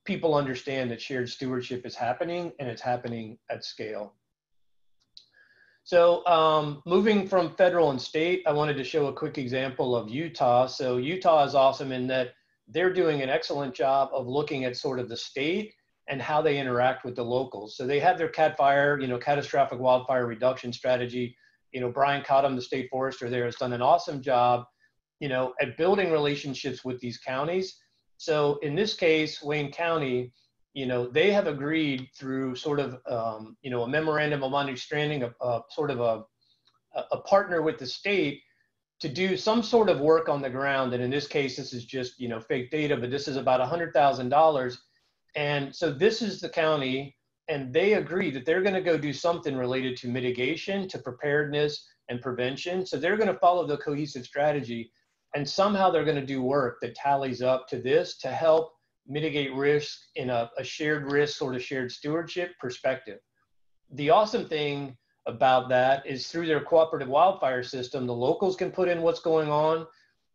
people understand that shared stewardship is happening and it's happening at scale. So moving from federal and state, I wanted to show a quick example of Utah. So Utah is awesome in that they're doing an excellent job of looking at sort of the state and how they interact with the locals. So they have their CAT fire, catastrophic wildfire reduction strategy. Brian Cottam, the state forester there, has done an awesome job, at building relationships with these counties. So in this case, Wayne County, they have agreed through sort of, a memorandum of understanding, sort of a partner with the state to do some sort of work on the ground. And in this case, this is just, fake data, but this is about $100,000. And so this is the county, and they agree that they're going to go do something related to mitigation, to preparedness and prevention. So they're going to follow the cohesive strategy, and somehow they're going to do work that tallies up to this to help mitigate risk in a shared risk, sort of shared stewardship perspective. The awesome thing about that is through their cooperative wildfire system, the locals can put in what's going on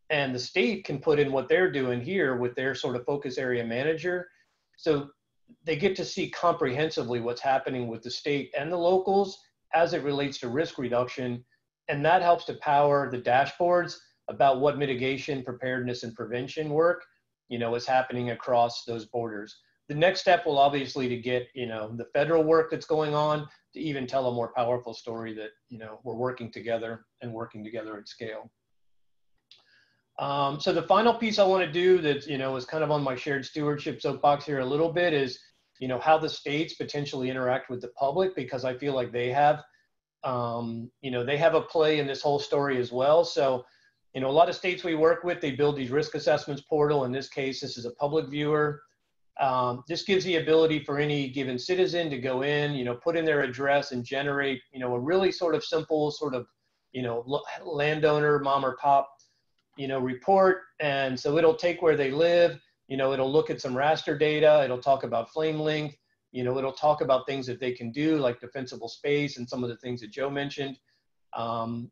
and the state can put in what they're doing here with their sort of focus area manager. So they get to see comprehensively what's happening with the state and the locals as it relates to risk reduction. And that helps to power the dashboards about what mitigation, preparedness, and prevention work is happening across those borders. The next step will obviously to get, the federal work that's going on to even tell a more powerful story that, we're working together and working together at scale. So the final piece I want to do that, is kind of on my shared stewardship soapbox here a little bit is, how the states potentially interact with the public, because I feel like they have, they have a play in this whole story as well. So, a lot of states we work with, they build these risk assessments portal. In this case, this is a public viewer. This gives the ability for any given citizen to go in, put in their address and generate, a really sort of simple sort of, landowner, mom or pop, report. And so it'll take where they live, it'll look at some raster data. It'll talk about flame length, it'll talk about things that they can do like defensible space and some of the things that Joe mentioned, and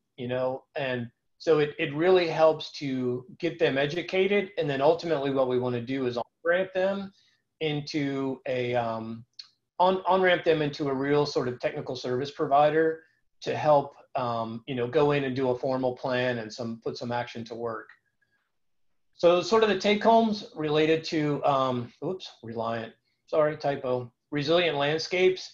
so it really helps to get them educated. And then ultimately what we want to do is on-ramp them into a real sort of technical service provider to help, go in and do a formal plan and put some action to work. So sort of the take homes related to, resilient landscapes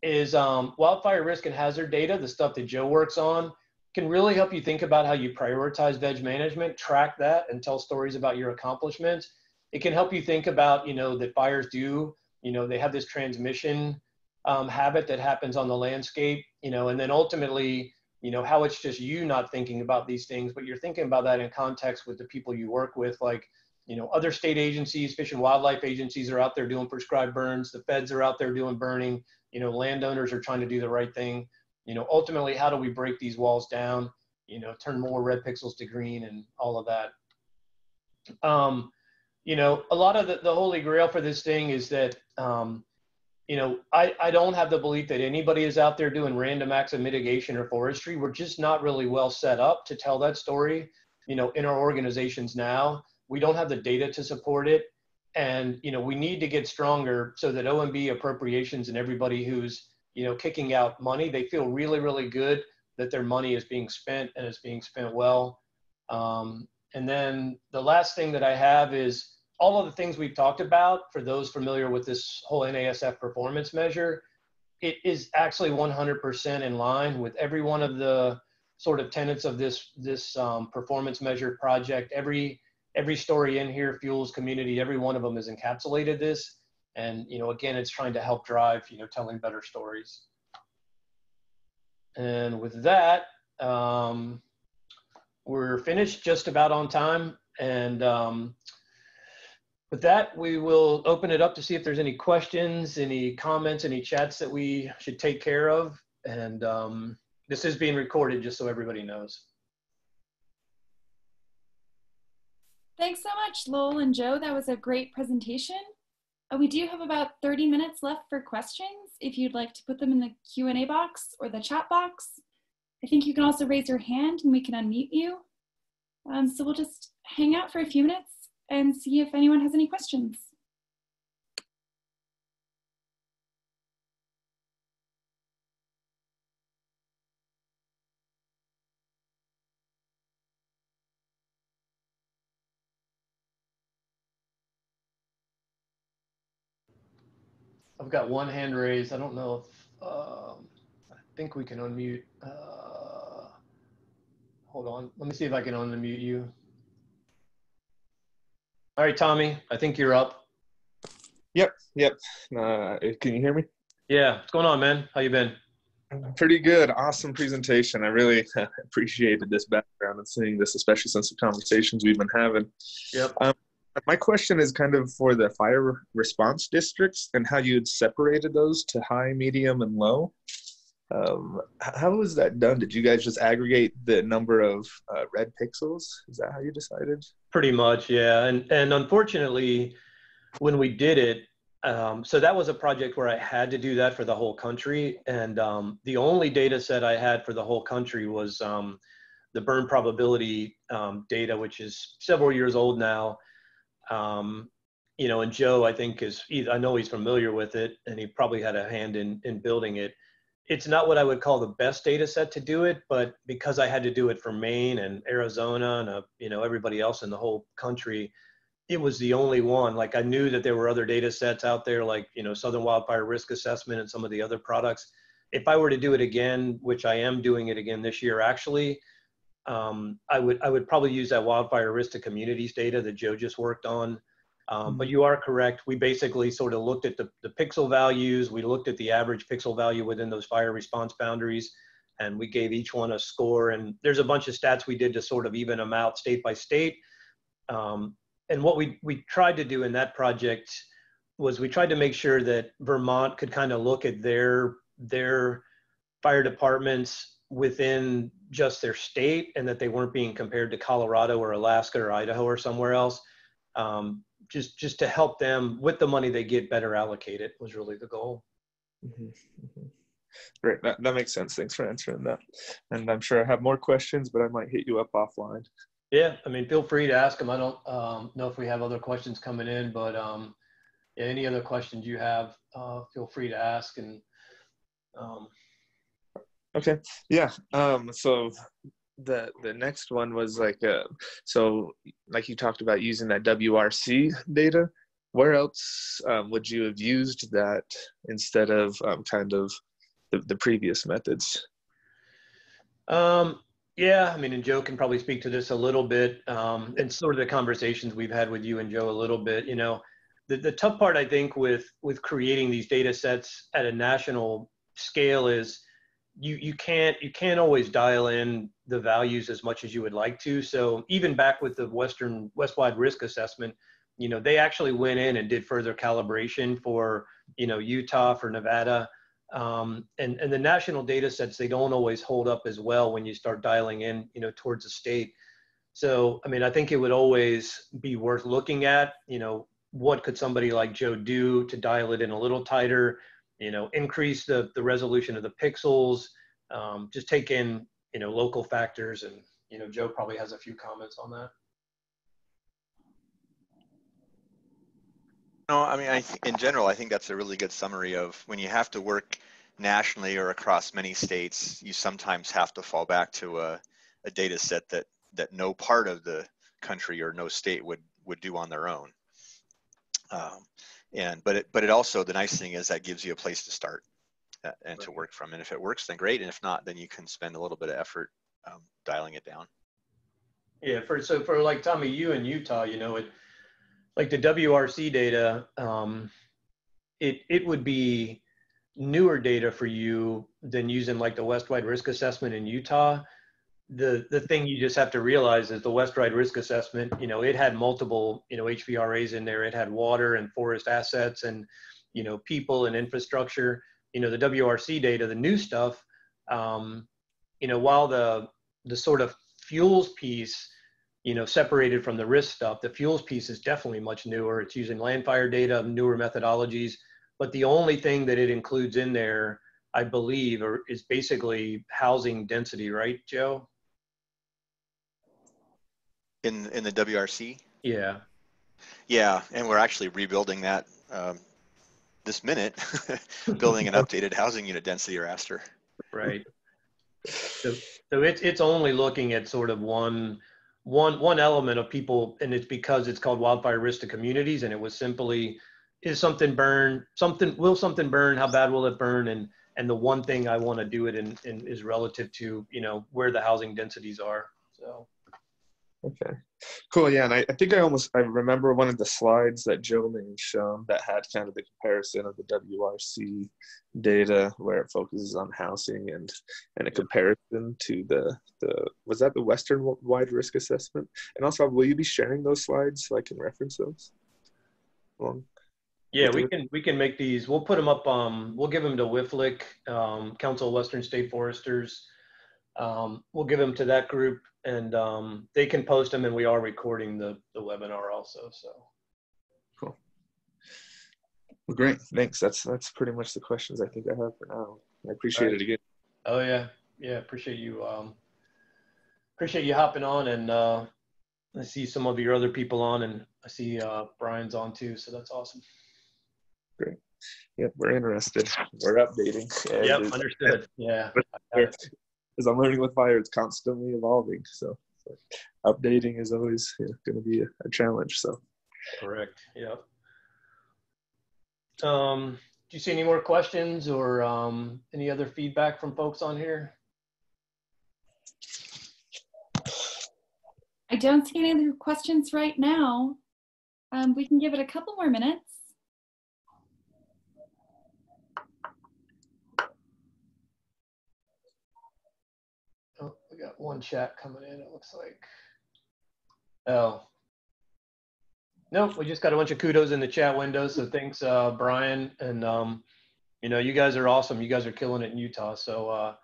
is wildfire risk and hazard data, the stuff that Joe works on. can really help you think about how you prioritize veg management, track that, and tell stories about your accomplishments. It can help you think about, that fires do, they have this transmission habit that happens on the landscape, and then ultimately, how it's just you not thinking about these things, but you're thinking about that in context with the people you work with, like, other state agencies, fish and wildlife agencies are out there doing prescribed burns. The feds are out there doing burning. Landowners are trying to do the right thing. Ultimately, how do we break these walls down, turn more red pixels to green and all of that. A lot of the holy grail for this thing is that, I don't have the belief that anybody is out there doing random acts of mitigation or forestry. We're just not really well set up to tell that story, in our organizations now. We don't have the data to support it. And, we need to get stronger so that OMB appropriations and everybody who's, kicking out money, they feel really, really good that their money is being spent and it's being spent well. And then the last thing that I have is all of the things we've talked about. For those familiar with this whole NASF performance measure, it is actually 100% in line with every one of the sort of tenets of this performance measure project. Every story in here, fuels, community, every one of them is encapsulated this. And, again, it's trying to help drive, telling better stories. And with that, we're finished just about on time. And with that, we will open it up to see if there's any questions, any comments, any chats that we should take care of. And this is being recorded just so everybody knows. Thanks so much, Lowell and Joe. That was a great presentation. We do have about 30 minutes left for questions. If you'd like to put them in the Q&A box or the chat box. I think you can also raise your hand and we can unmute you. So we'll just hang out for a few minutes and see if anyone has any questions. I've got one hand raised. I don't know if, I think we can unmute. Hold on. Let me see if I can unmute you. All right, Tommy, I think you're up. Yep. Can you hear me? Yeah. What's going on, man? How you been? Pretty good. Awesome presentation. I really appreciated this background and seeing this, especially since the conversations we've been having. Yep. My question is kind of for the fire response districts and how you had separated those to high, medium, and low. How was that done? Did you guys just aggregate the number of red pixels? Is that how you decided? Pretty much, yeah. And unfortunately, when we did it, so that was a project where I had to do that for the whole country. And the only data set I had for the whole country was the burn probability data, which is several years old now. And Joe, I think I know he's familiar with it and he probably had a hand in building it. It's not what I would call the best data set to do it, but because I had to do it for Maine and Arizona and, everybody else in the whole country, it was the only one. Like I knew that there were other data sets out there, like, Southern Wildfire Risk Assessment and some of the other products. If I were to do it again, which I am doing it again this year, actually, I would probably use that wildfire risk to communities data that Joe just worked on. But you are correct. We basically sort of looked at the pixel values. We looked at the average pixel value within those fire response boundaries, and we gave each one a score. And there's a bunch of stats we did to sort of even them out state by state. And what we tried to do in that project was we tried to make sure that Vermont could kind of look at their fire departments within just their state and that they weren't being compared to Colorado or Alaska or Idaho or somewhere else. Just to help them with the money they get better allocated was really the goal. Great, that makes sense. Thanks for answering that. And I'm sure I have more questions, but I might hit you up offline. Yeah, I mean, feel free to ask them. I don't know if we have other questions coming in, but yeah, any other questions you have, feel free to ask. And okay, yeah. So the next one was like, so like you talked about using that WRC data. Where else would you have used that instead of kind of the previous methods? Yeah, I mean, and Joe can probably speak to this a little bit, and sort of the conversations we've had with you and Joe a little bit. The tough part I think with creating these data sets at a national scale is you can't always dial in the values as much as you would like to. So even back with the Westwide risk assessment, they actually went in and did further calibration for Utah, for Nevada. And the national data sets, they don't always hold up as well when you start dialing in, towards a state. So, I mean, I think it would always be worth looking at, what could somebody like Joe do to dial it in a little tighter, increase the resolution of the pixels, just take in, local factors. And, Joe probably has a few comments on that. No, I mean, in general, I think that's a really good summary of when you have to work nationally or across many states, you sometimes have to fall back to a data set that no part of the country or no state would do on their own. But it also, the nice thing is that gives you a place to start and to work from. And if it works, then great. And if not, then you can spend a little bit of effort dialing it down. Yeah, for like Tommy, you in Utah, like the WRC data, it would be newer data for you than using like the Westwide risk assessment in Utah. The thing you just have to realize is the Westwide risk assessment, it had multiple, HVRAs in there. It had water and forest assets and, people and infrastructure. The WRC data, the new stuff, while the sort of fuels piece, separated from the risk stuff, the fuels piece is definitely much newer. It's using land fire data, newer methodologies, but the only thing that it includes in there, I believe, is basically housing density, right, Joe? In the WRC? Yeah. Yeah, and we're actually rebuilding that this minute, building an updated housing unit density raster. Right. So it's only looking at sort of one element of people, and it's because it's called wildfire risk to communities, and it was simply, will something burn, how bad will it burn, and the one thing I want to do it in is relative to where the housing densities are. So okay, cool. Yeah, and I think I remember one of the slides that Joe may have shown that had kind of the comparison of the WRC data where it focuses on housing and a comparison to the was that the Western wide risk assessment? And also, will you be sharing those slides so I can reference those? Yeah, we can make these. We'll put them up. We'll give them to WIFLC, Council of Western State Foresters. We'll give them to that group, and they can post them. And we are recording the webinar also. So cool. Well, great. Thanks. That's pretty much the questions I think I have for now. I appreciate it again. Oh yeah. Appreciate you. Appreciate you hopping on, and I see some of your other people on, and I see Brian's on too. So that's awesome. Great. Yep, we're interested. We're updating. Yep, understood. Yeah. As I'm learning with fire, it's constantly evolving. So updating is always going to be a challenge. So correct. Yeah. Do you see any more questions or any other feedback from folks on here? I don't see any other questions right now. We can give it a couple more minutes. Oh, we got one chat coming in, it looks like. Oh. Nope, we just got a bunch of kudos in the chat window. So thanks, Brian. And, you guys are awesome. You guys are killing it in Utah. So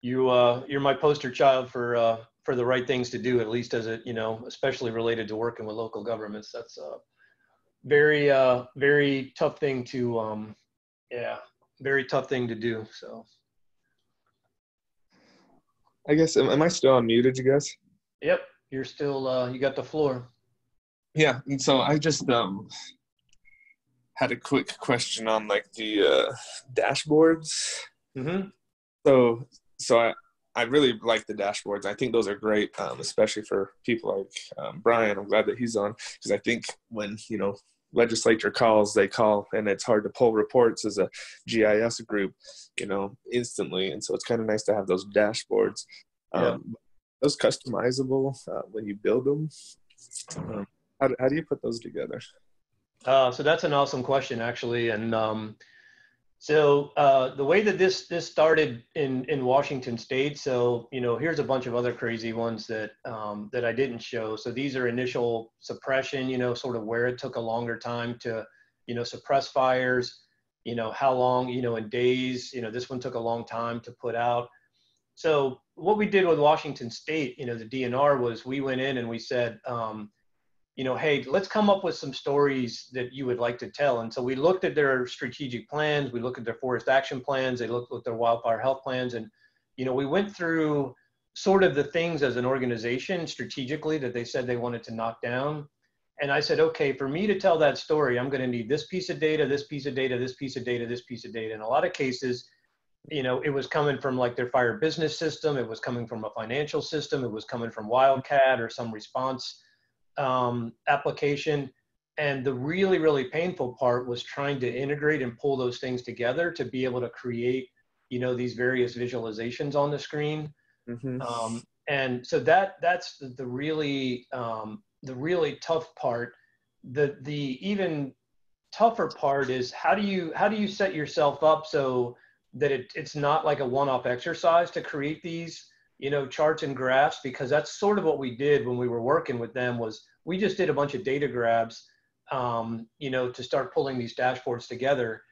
you're my poster child for the right things to do, at least as it, especially related to working with local governments. That's a very, very tough thing to, very tough thing to do. So. I guess, am I still unmuted, you guys? Yep, you're still, you got the floor. Yeah, and so I just had a quick question on like the dashboards. Mm-hmm. So I really like the dashboards. I think those are great, especially for people like Brian. I'm glad that he's on, because I think when, legislature calls, they call, and it's hard to pull reports as a GIS group, instantly. And so it's kind of nice to have those dashboards. Yeah. those customizable when you build them? How do you put those together? So that's an awesome question, actually. And the way that this started in Washington State, so here's a bunch of other crazy ones that that I didn't show. So these are initial suppression, sort of where it took a longer time to suppress fires, how long, in days. This one took a long time to put out. So what we did with Washington State, the DNR, was we went in and we said, hey, let's come up with some stories that you would like to tell. And so we looked at their strategic plans, we looked at their forest action plans, they looked at their wildfire health plans, and we went through sort of the things as an organization strategically that they said they wanted to knock down. And I said, okay, for me to tell that story, I'm going to need this piece of data, this piece of data, this piece of data, this piece of data. In a lot of cases, it was coming from like their fire business system, it was coming from a financial system, it was coming from Wildcat or some response application. And the really, really painful part was trying to integrate and pull those things together to be able to create, these various visualizations on the screen. Mm-hmm. And so that's the really tough part. The even tougher part is how do you set yourself up so that it's not like a one-off exercise to create these charts and graphs, because that's sort of what we did when we were working with them. Was we just did a bunch of data grabs, to start pulling these dashboards together.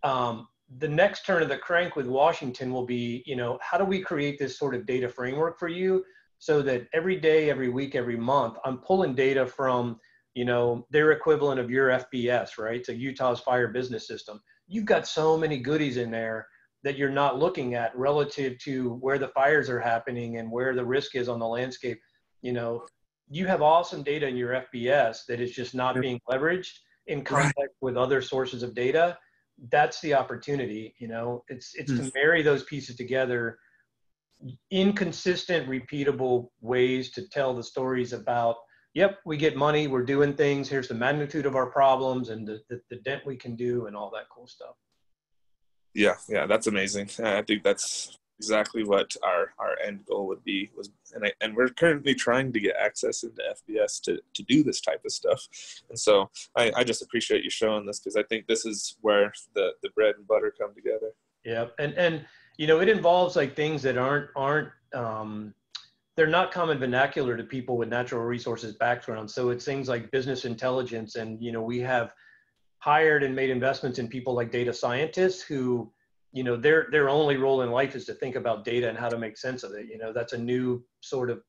The next turn of the crank with Washington will be, how do we create this sort of data framework for you so that every day, every week, every month, I'm pulling data from, their equivalent of your FBS, right? So Utah's fire business system. You've got so many goodies in there that you're not looking at relative to where the fires are happening and where the risk is on the landscape. You have awesome data in your FBS that is just not being leveraged in context with other sources of data. That's the opportunity. It's to marry those pieces together in consistent, repeatable ways to tell the stories about, yep, we get money, we're doing things, here's the magnitude of our problems and the dent we can do and all that cool stuff. Yeah, that's amazing. I think that's exactly what our end goal would be. And we're currently trying to get access into FBS to do this type of stuff. And so I just appreciate you showing this, because I think this is where the bread and butter come together. Yeah, and it involves like things that aren't they're not common vernacular to people with natural resources backgrounds. So it's things like business intelligence, and we have hired and made investments in people like data scientists who, their only role in life is to think about data and how to make sense of it. That's a new sort of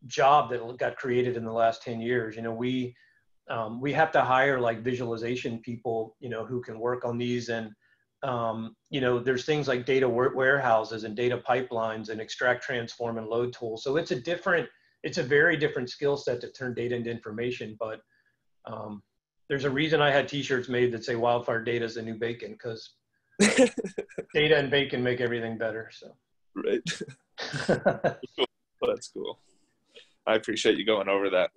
job that got created in the last 10 years. We have to hire like visualization people, who can work on these. And, there's things like data warehouses and data pipelines and extract, transform, and load tools. So it's a very different skill set to turn data into information. But, there's a reason I had t-shirts made that say wildfire data is the new bacon, because data and bacon make everything better. So. Right. Well, that's cool. I appreciate you going over that.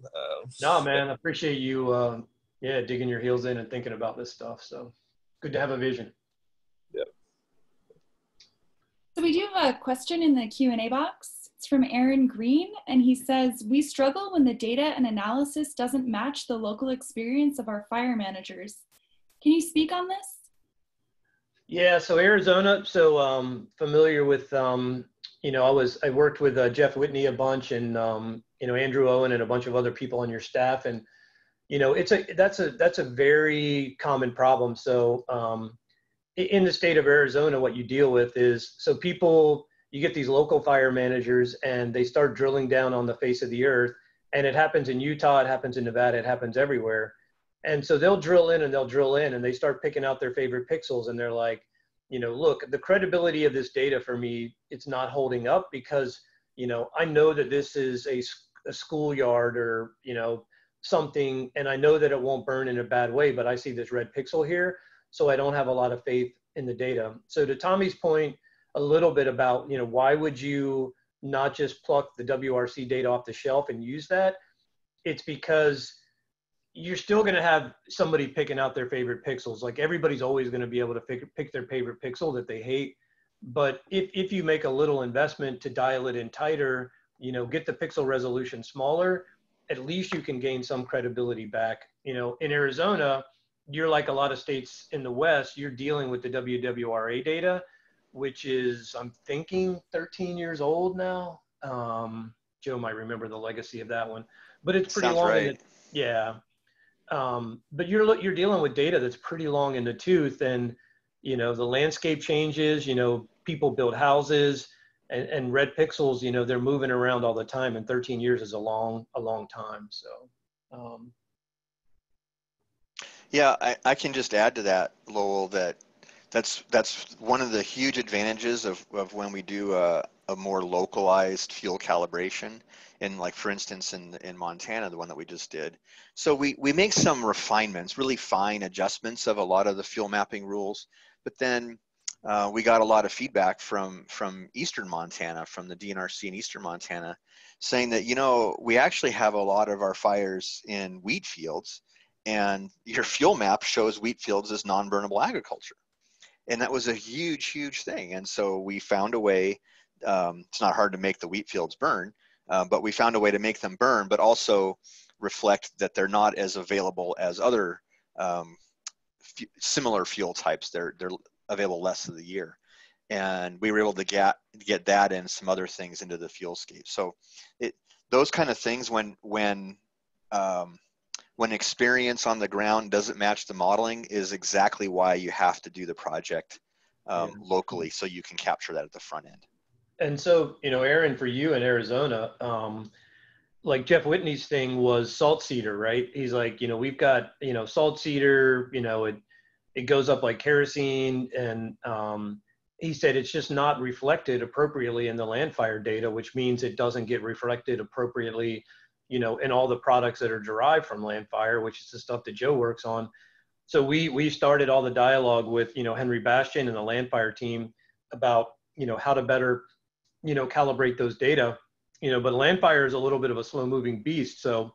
No, man, I appreciate you, digging your heels in and thinking about this stuff. So good to have a vision. Yeah. So we do have a question in the Q&A box. It's from Aaron Green, and he says, we struggle when the data and analysis doesn't match the local experience of our managers. Can you speak on this? Yeah, so Arizona, familiar with, I worked with Jeff Whitney a bunch, and, Andrew Owen and a bunch of other people on your staff. And, that's a very common problem. So in the state of Arizona, what you deal with is, you get these local fire managers and they start drilling down on the face of the earth. And it happens in Utah, it happens in Nevada, it happens everywhere. And so they'll drill in and they start picking out their favorite pixels. And they're like, look, the credibility of this data for me, it's not holding up because, I know that this is a schoolyard or, something, and I know that it won't burn in a bad way, but I see this red pixel here. So I don't have a lot of faith in the data. So to Tommy's point, a little bit about, why would you not just pluck the WRC data off the shelf and use that? It's because you're still going to have somebody picking out their favorite pixels. Like everybody's always going to be able to pick their favorite pixel that they hate. But if you make a little investment to dial it in tighter, get the pixel resolution smaller, at least you can gain some credibility back. In Arizona, you're like a lot of states in the West, you're dealing with the WWRA data, which is, I'm thinking 13 years old now. Joe might remember the legacy of that one, but it's pretty Sounds long right. in the, yeah. But you're dealing with data that's pretty long in the tooth, and the landscape changes. People build houses, and red pixels. They're moving around all the time, and 13 years is a long time. So, Yeah, I can just add to that, Lowell, that's one of the huge advantages of when we do a more localized fuel calibration, in, like, for instance, in Montana, the one that we just did. So we make some refinements, really fine adjustments of a lot of the fuel mapping rules, but then we got a lot of feedback from Eastern Montana, from the DNRC in Eastern Montana, saying that, we actually have a lot of our fires in wheat fields, and your fuel map shows wheat fields as non-burnable agriculture. And that was a huge thing. And so we found a way, it's not hard to make the wheat fields burn, but we found a way to make them burn, but also reflect that they're not as available as other similar fuel types. They're available less of the year. And we were able to get that and some other things into the fuel scape. So those kind of things, when experience on the ground doesn't match the modeling, is exactly why you have to do the project locally, so you can capture that at the front end. And so, Aaron, for you in Arizona, like Jeff Whitney's thing was salt cedar, right? He's like, we've got, salt cedar, it goes up like kerosene. And he said it's just not reflected appropriately in the land fire data, which means it doesn't get reflected appropriately in all the products that are derived from land fire, which is the stuff that Joe works on. So we started all the dialogue with, Henry Bastian and the land fire team about, how to better, calibrate those data, but land fire is a little bit of a slow moving beast. So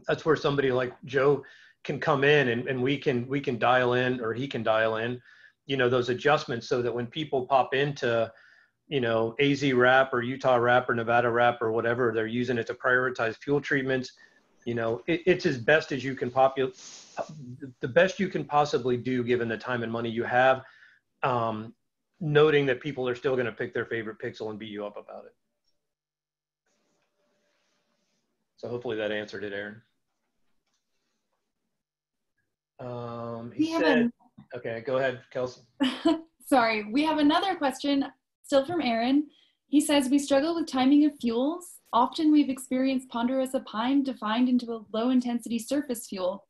that's where somebody like Joe can come in, and we can dial in, or he can dial in, those adjustments, so that when people pop into, AZ wrap or Utah wrap or Nevada wrap or whatever they're using it to prioritize fuel treatments, it's as best as you can the best you can possibly do, given the time and money you have, noting that people are still going to pick their favorite pixel and beat you up about it. So hopefully that answered it, Aaron. Okay, go ahead, Kelsey. Sorry, we have another question, still from Aaron. He says, we struggle with timing of fuels. Often we've experienced ponderosa pine defined into a low intensity surface fuel,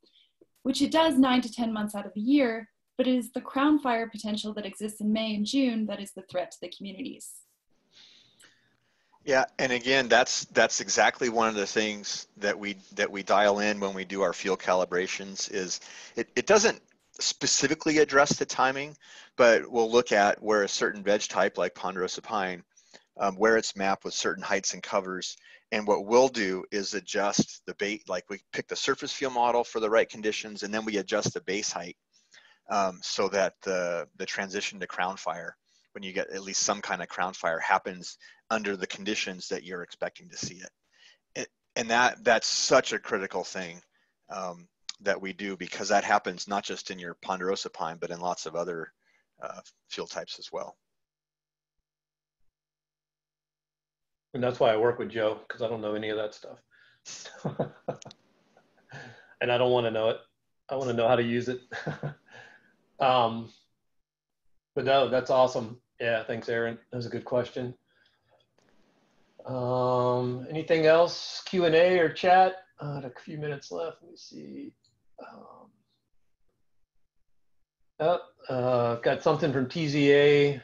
which it does 9 to 10 months out of the year, but it is the crown fire potential that exists in May and June that is the threat to the communities. Yeah, and again, that's exactly one of the things that we dial in when we do our fuel calibrations. Is it doesn't specifically address the timing, but we'll look at where a certain veg type like ponderosa pine, where it's mapped with certain heights and covers, and what we'll do is adjust the base. Like, we pick the surface fuel model for the right conditions, and then we adjust the base height so that the transition to crown fire, when you get at least some kind of crown fire, happens under the conditions that you're expecting to see it. And that's such a critical thing that we do, because that happens not just in your ponderosa pine, but in lots of other fuel types as well. And that's why I work with Joe, because I don't know any of that stuff. And I don't want to know it. I want to know how to use it. But no, that's awesome. Yeah, thanks, Aaron. That was a good question. Anything else? Q&A or chat? A few minutes left. Let me see. Got something from TZA.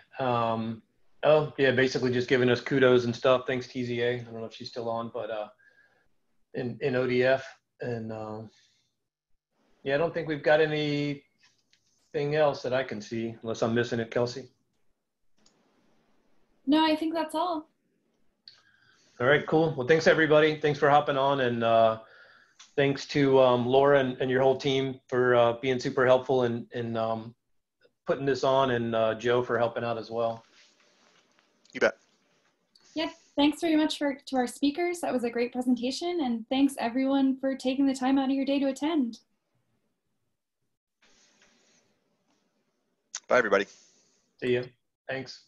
Oh, yeah, basically just giving us kudos and stuff. Thanks, TZA. I don't know if she's still on, but in ODF. And yeah, I don't think we've got anything else that I can see, unless I'm missing it, Kelsey. No, I think that's all. All right, cool. Well, thanks, everybody. Thanks for hopping on. And thanks to Laura and your whole team for being super helpful and putting this on, and Joe for helping out as well. You bet. Yep. Thanks very much to our speakers. That was a great presentation, and thanks everyone for taking the time out of your day to attend. Bye, everybody. See you. Thanks.